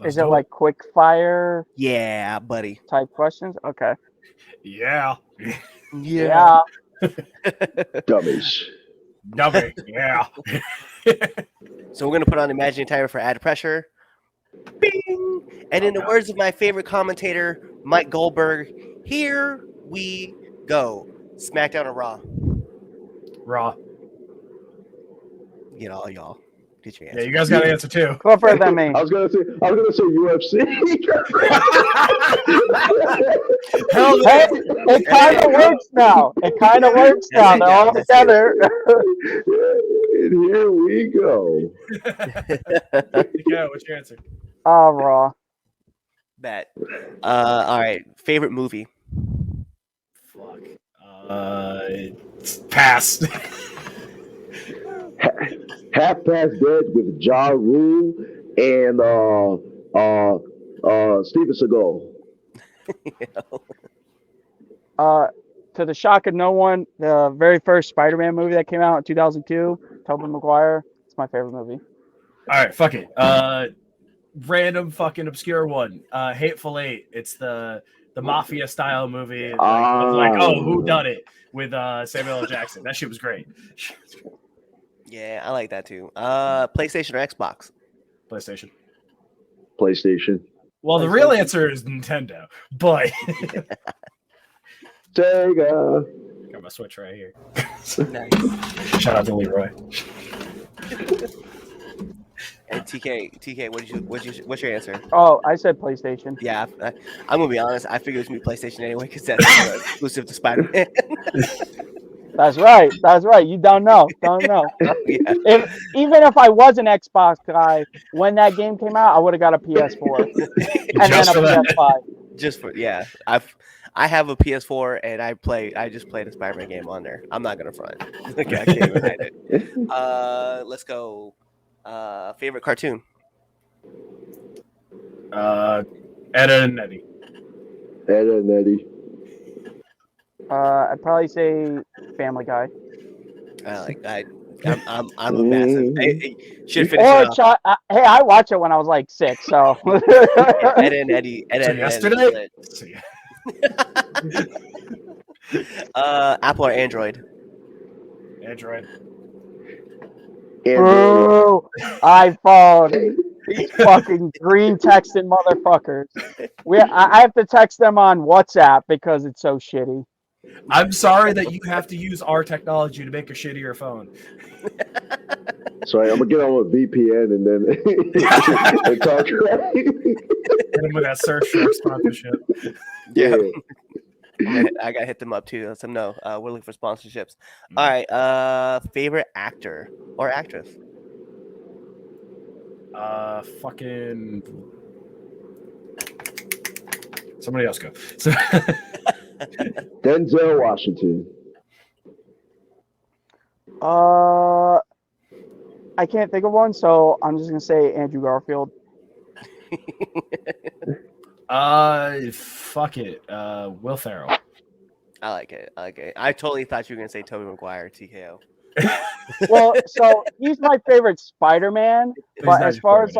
Is it like quick fire? Yeah, buddy. Type questions? Okay. Yeah. Yeah. Dummies. Dummy. Yeah. So we're gonna put on the imaginary timer for added pressure. Bing! And in the words of my favorite commentator, Mike Goldberg, here we go. SmackDown or Raw? Raw. You know, y'all. Get your Yeah, answer. you guys got to answer too. Clifford than me. I was gonna say UFC. Hell Hey, yeah. it kind of works now. It kind of works now. They're all together. And here we go. Yeah, what's your answer? Oh, Raw. Bet. All right. Favorite movie? Fuck. Pass. Half Past Dead with Ja Rule and Steven Seagal. To the shock of no one, the very first Spider-Man movie that came out in 2002, Tobey Maguire. It's my favorite movie. All right, fuck it. Random fucking obscure one. Hateful Eight. It's the mafia style movie, who done it with Samuel L. Jackson. That shit was great. Yeah, I like that too. PlayStation or Xbox? PlayStation. Well, the real answer is Nintendo, but Sega. got my Switch right here. Nice. Shout out to Leroy. And TK, what's your answer? Oh, I said PlayStation. Yeah, I'm gonna be honest. I figured it was gonna be PlayStation anyway because that's exclusive to Spider-Man. That's right. That's right. You don't know. Yeah. Even if I was an Xbox guy, when that game came out, I would have got a PS4 and then a PS5. Just for I have a PS4 and I just played a Spider-Man game on there. I'm not gonna front. Okay, I can't even hide it. Let's go. Favorite cartoon? Ed and Eddie. Ed and Eddie. I'd probably say Family Guy. I'm a massive. Should finish hey, I watched it when I was like 6. So Ed and Eddie. Yesterday. Apple or Android? Android. Boo! iPhone. These fucking green texting motherfuckers. I have to text them on WhatsApp because it's so shitty. I'm sorry that you have to use our technology to make a shittier phone. Sorry, I'm gonna get on with VPN and then and talk. Hit them with that search for sponsorship. Yeah. I gotta hit them up too. Let them know we're looking for sponsorships. All right. Favorite actor or actress? Fucking somebody else go. So Denzel Washington. I can't think of one, so I'm just gonna say Andrew Garfield. Fuck it. Will Ferrell. I like it. I totally thought you were gonna say Tobey Maguire, TKO. Well, so he's my favorite Spider-Man, but as far as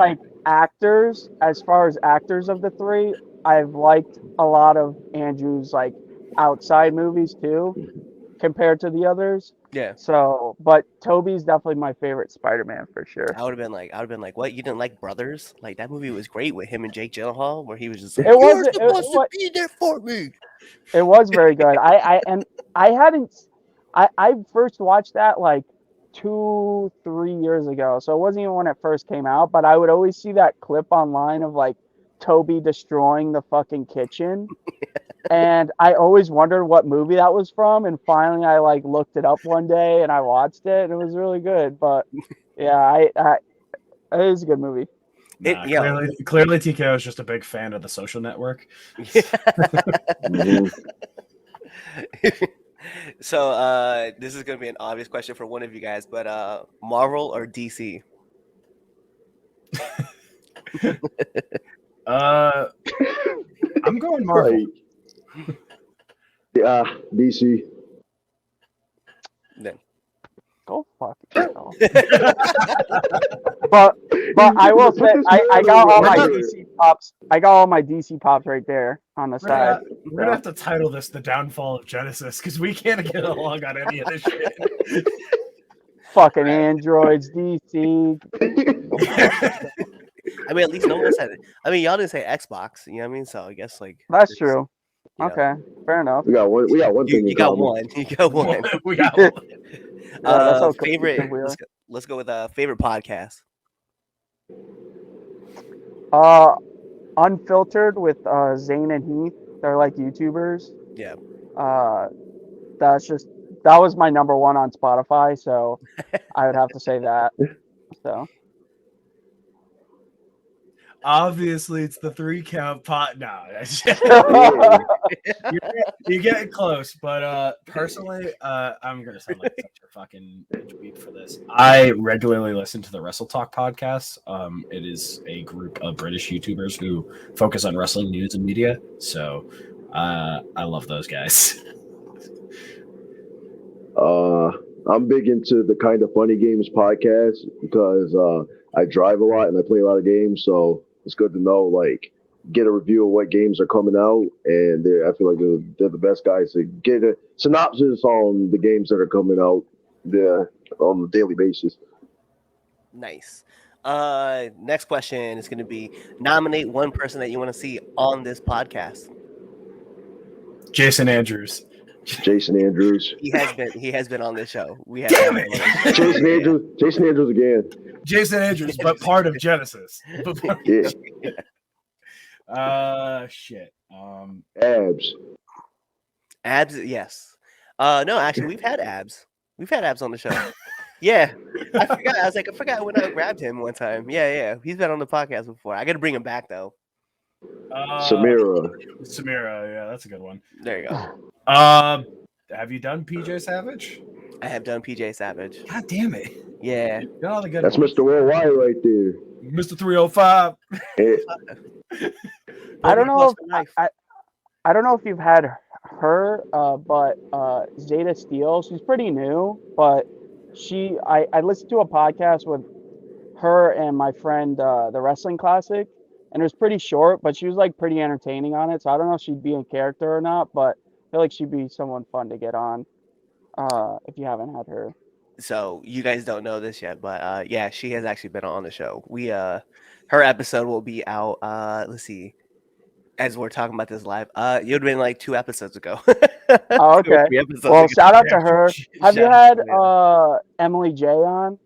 actors of the three, I've liked a lot of Andrew's like outside movies too, compared to the others. Yeah. So, but Toby's definitely my favorite Spider-Man for sure. I would have been like, what? You didn't like Brothers? Like that movie was great with him and Jake Gyllenhaal, where he was just like, "You're supposed to be there for me." It was very good. I first watched that like 2-3 years ago, so it wasn't even when it first came out. But I would always see that clip online of like Toby destroying the fucking kitchen. And I always wondered what movie that was from, and finally I like looked it up one day and I watched it, and it was really good. But yeah, it is a good movie. Clearly, TKO is just a big fan of The Social Network. So this is going to be an obvious question for one of you guys, but Marvel or DC? I'm going Marvel. Yeah, DC. Then go fuck yourself. but I will say I got all my DC pops. I got all my DC pops right there on the side. We're gonna have to title this "The Downfall of Genesis" because we can't get along on any of this shit. Fucking androids, DC. I mean, at least no one said it. I mean, y'all didn't say Xbox. You know what I mean? So I guess like that's true. Yeah. Okay, fair enough. We got one thing. You got one. You got one. We got one. that's how favorite. cohesive we are. Let's go with favorite podcast. Unfiltered with Zane and Heath. They're like YouTubers. Yeah. That was my number one on Spotify, so I would have to say that. So Obviously, it's the 3 count pot. No, Yeah. you're getting close. But personally, I'm gonna sound like such a fucking dweeb for this. I regularly listen to the Wrestle Talk podcast. It is a group of British YouTubers who focus on wrestling news and media. So I love those guys. I'm big into the Kind of Funny Games podcast because I drive a lot and I play a lot of games, so it's good to know, like, get a review of what games are coming out, and I feel like they're the best guys to get a synopsis on the games that are coming out on a daily basis. Nice. Next question is going to be: nominate one person that you want to see on this podcast. Jason Andrews. Jason Andrews. He has been on this show. Damn it! Jason Andrews again. Jason Andrews, but part of Genesis. Yeah. Shit. Abs, yes. No, actually, we've had Abs. We've had Abs on the show. Yeah, I forgot. I forgot when I grabbed him one time. Yeah. He's been on the podcast before. I got to bring him back though. Samira, yeah, that's a good one. There you go. Have you done PJ Savage? I have done PJ Savage. God damn it! Yeah, You got all the good that's ones. Mr. Worldwide right there. Mr. 305. Yeah. I don't know I don't know if you've had her, but Zeta Steele, she's pretty new, but I listened to a podcast with her and my friend, the Wrestling Classic, and it was pretty short, but she was like pretty entertaining on it. So I don't know if she'd be in character or not, but I feel like she'd be someone fun to get on if you haven't had her. So you guys don't know this yet, but yeah, she has actually been on the show. Her episode will be out. Let's see, as we're talking about this live, it would have been like 2 episodes ago. Oh, okay. 2 or 3 episodes Well, ago. shout out to her. Have you Shout had out to Emily J on?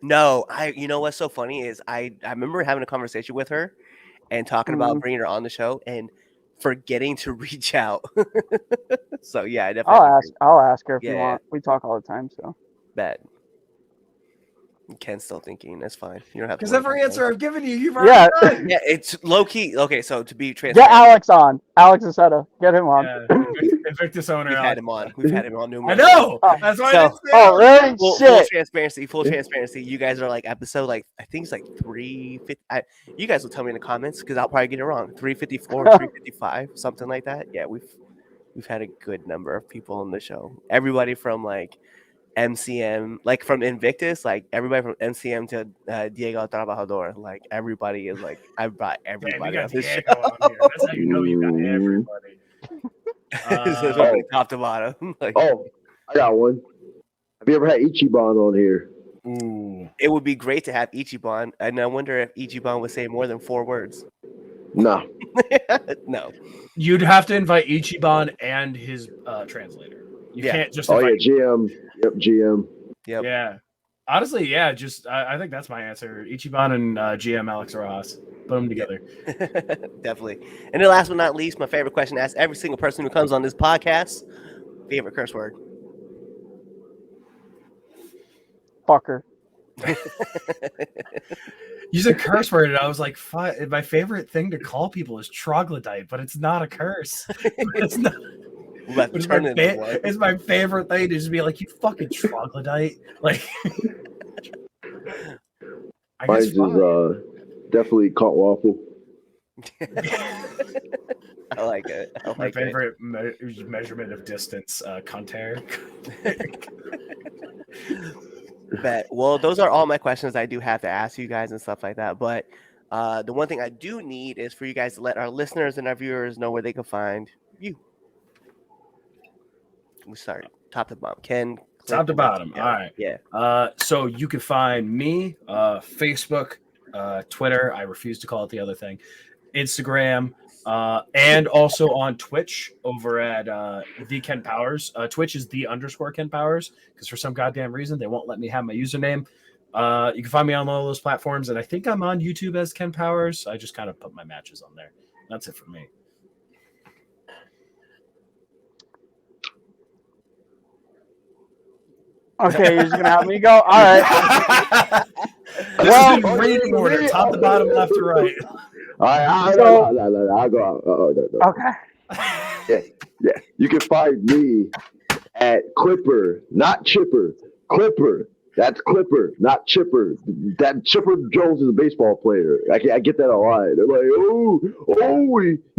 No, you know what's so funny is I remember having a conversation with her and talking about bringing her on the show and forgetting to reach out. So yeah, I definitely I'll ask her if you Yeah. want. We talk all the time, so. bet. Ken's still thinking. That's fine. You don't have to. Because worry every about answer I've given you, you've already Yeah. done. Yeah, it's low key. Okay, so to be Get transparent, Alex on. Alex Aceta. Get him on. Yeah, Invictus owner. we've had him on. We've had him on I numerous. know. Oh. That's why. So- I didn't say Oh, it. really? Full Shit. transparency. Full transparency. You guys are like episode like I think it's like 350. You guys will tell me in the comments because I'll probably get it wrong. 354, 355, something like that. Yeah, we've had a good number of people on the show. Everybody from like MCM, like from Invictus, like everybody from MCM to Diego Trabajador. Like everybody is like I brought Damn, you everybody on got this show. Diego on here. That's how you know you got everybody. So it's like top to bottom. Like, Oh, I got one. Have you ever had Ichiban on here? Ooh. it would be great to have Ichiban, and I wonder if Ichiban would say more than 4 words. No. No. You'd have to invite Ichiban and his translator. You Yeah. can't just Oh yeah, invite. GM. Yep, GM. Yep. Yeah. Honestly, yeah. Just I think that's my answer. Ichiban and GM Alex Rojas. Put them together. Definitely. And then last but not least, my favorite question to ask every single person who comes on this podcast: favorite curse word. Fucker. You said curse word, and I was like, my favorite thing to call people is troglodyte, but it's not a curse. It's not. But It's turn my, it into one. it's my favorite thing to just be like, you fucking troglodyte. Like, I Mine's guess is definitely caught waffle. I like it. I my like it. favorite measurement of distance, contair. Bet. Well, those are all my questions I do have to ask you guys and stuff like that. But the one thing I do need is for you guys to let our listeners and our viewers know where they can find you. We start top to bottom. Ken. Top to bottom. Yeah. All right. Yeah. So you can find me, Facebook, Twitter. I refuse to call it the other thing. Instagram, And also on Twitch over at the Ken Powers. Twitch is _Ken Powers because for some goddamn reason they won't let me have my username. You can find me on all those platforms, and I think I'm on YouTube as Ken Powers. I just kind of put my matches on there. That's it for me. Okay, you're just gonna have me go. All right. This is in reading order, top to bottom, left to right. I'll go. No. Okay. Yeah. You can find me at Clipper, not Chipper. Clipper. That's Clipper, not Chipper. That Chipper Jones is a baseball player. I get that a lot. They're like, oh, you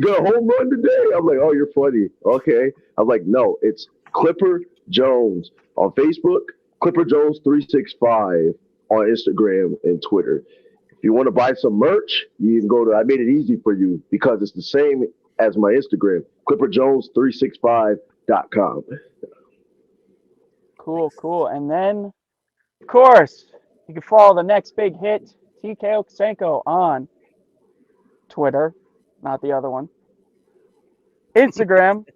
got a home run today? I'm like, oh, you're funny. Okay. I'm like, no, it's Clipper Jones on Facebook, Clipper Jones 365 on Instagram and Twitter. If you want to buy some merch, you can go to, I made it easy for you because it's the same as my Instagram, clipperjones365.com. Cool. And then, of course, you can follow the next big hit, TK Okusenko, on Twitter, not the other one, Instagram,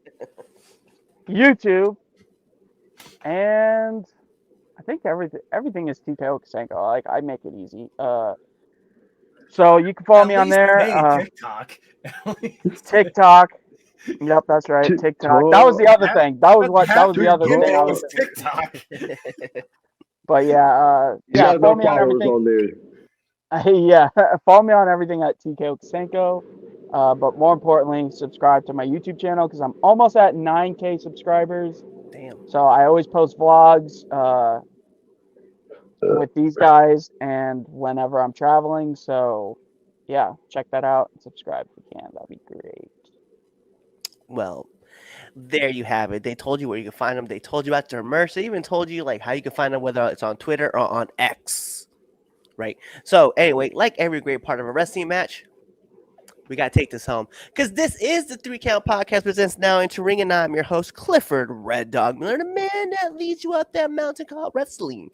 YouTube, and I think everything is TK Okusenko. Like, I make it easy. So you can follow me on there. TikTok. Yep, that's right. TikTok. That was the other thing. That was the other thing. I was TikTok. But yeah, follow me on everything. Follow me on everything at TK Okusenko. But more importantly, subscribe to my YouTube channel because I'm almost at 9K subscribers. Damn. So I always post vlogs with these guys and whenever I'm traveling. So yeah, check that out and subscribe if you can. That'd be great. Well, there you have it. They told you where you can find them. They told you about their merch. They even told you like how you can find them, whether it's on Twitter or on X. Right. So anyway, like every great part of a wrestling match, we got to take this home because this is the 3 Count Podcast presents Now Into Ring, and I'm your host, Clifford Red Dog Miller, the man that leads you up that mountain called wrestling.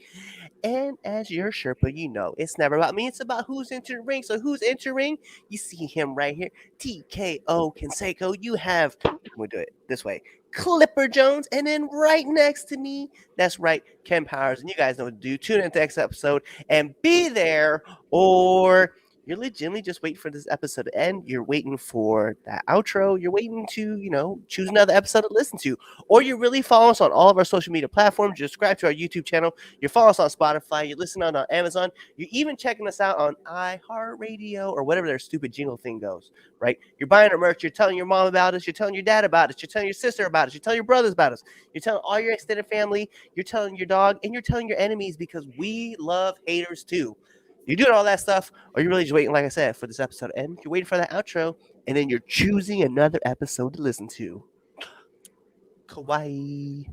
And as your Sherpa, you know, it's never about me. It's about who's entering the ring. So who's entering? You see him right here. TKO Conseco. You have, we'll do it this way, Clipper Jones. And then right next to me, that's right, Ken Powers. And you guys know what to do. Tune into the next episode and be there, or you're legitimately just waiting for this episode to end. You're waiting for that outro. You're waiting to, choose another episode to listen to. Or you really follow us on all of our social media platforms. You subscribe to our YouTube channel. You follow us on Spotify. You're listening on Amazon. You're even checking us out on iHeartRadio or whatever their stupid jingle thing goes, right? You're buying our merch. You're telling your mom about us. You're telling your dad about us. You're telling your sister about us. You're telling your brothers about us. You're telling all your extended family. You're telling your dog. And you're telling your enemies because we love haters too. You're doing all that stuff, or you're really just waiting, like I said, for this episode to end. You're waiting for that outro, and then you're choosing another episode to listen to. Kawaii.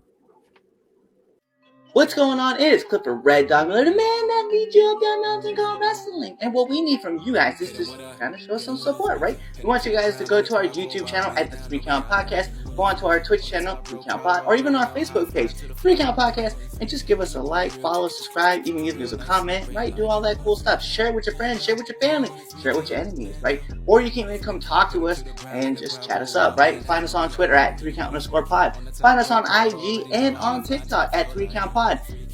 What's going on? It is Clipper Red Dog Miller, the man that leads you up that mountain called wrestling. And what we need from you guys is just kind of show some support, right? We want you guys to go to our YouTube channel at the 3 Count Podcast, go on to our Twitch channel, 3 Count Pod, or even our Facebook page, 3 Count Podcast, and just give us a like, follow, subscribe, even give us a comment, right? Do all that cool stuff. Share it with your friends, share it with your family, share it with your enemies, right? Or you can even come talk to us and just chat us up, right? Find us on Twitter at 3count_pod. Find us on IG and on TikTok at 3 Count Pod.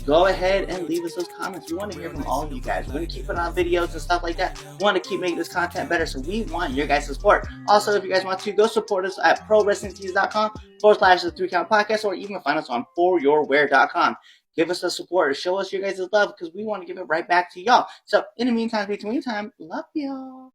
Go ahead and leave us those comments. We want to hear from all of you guys. We're going to keep putting on videos and stuff like that. We want to keep making this content better, so we want your guys' support. Also, if you guys want to, go support us at prowrestlingtees.com/the 3 Count Podcast, or even find us on foryourwear.com. Give us the support. Show us your guys' love because we want to give it right back to y'all. So, in the meantime, love y'all.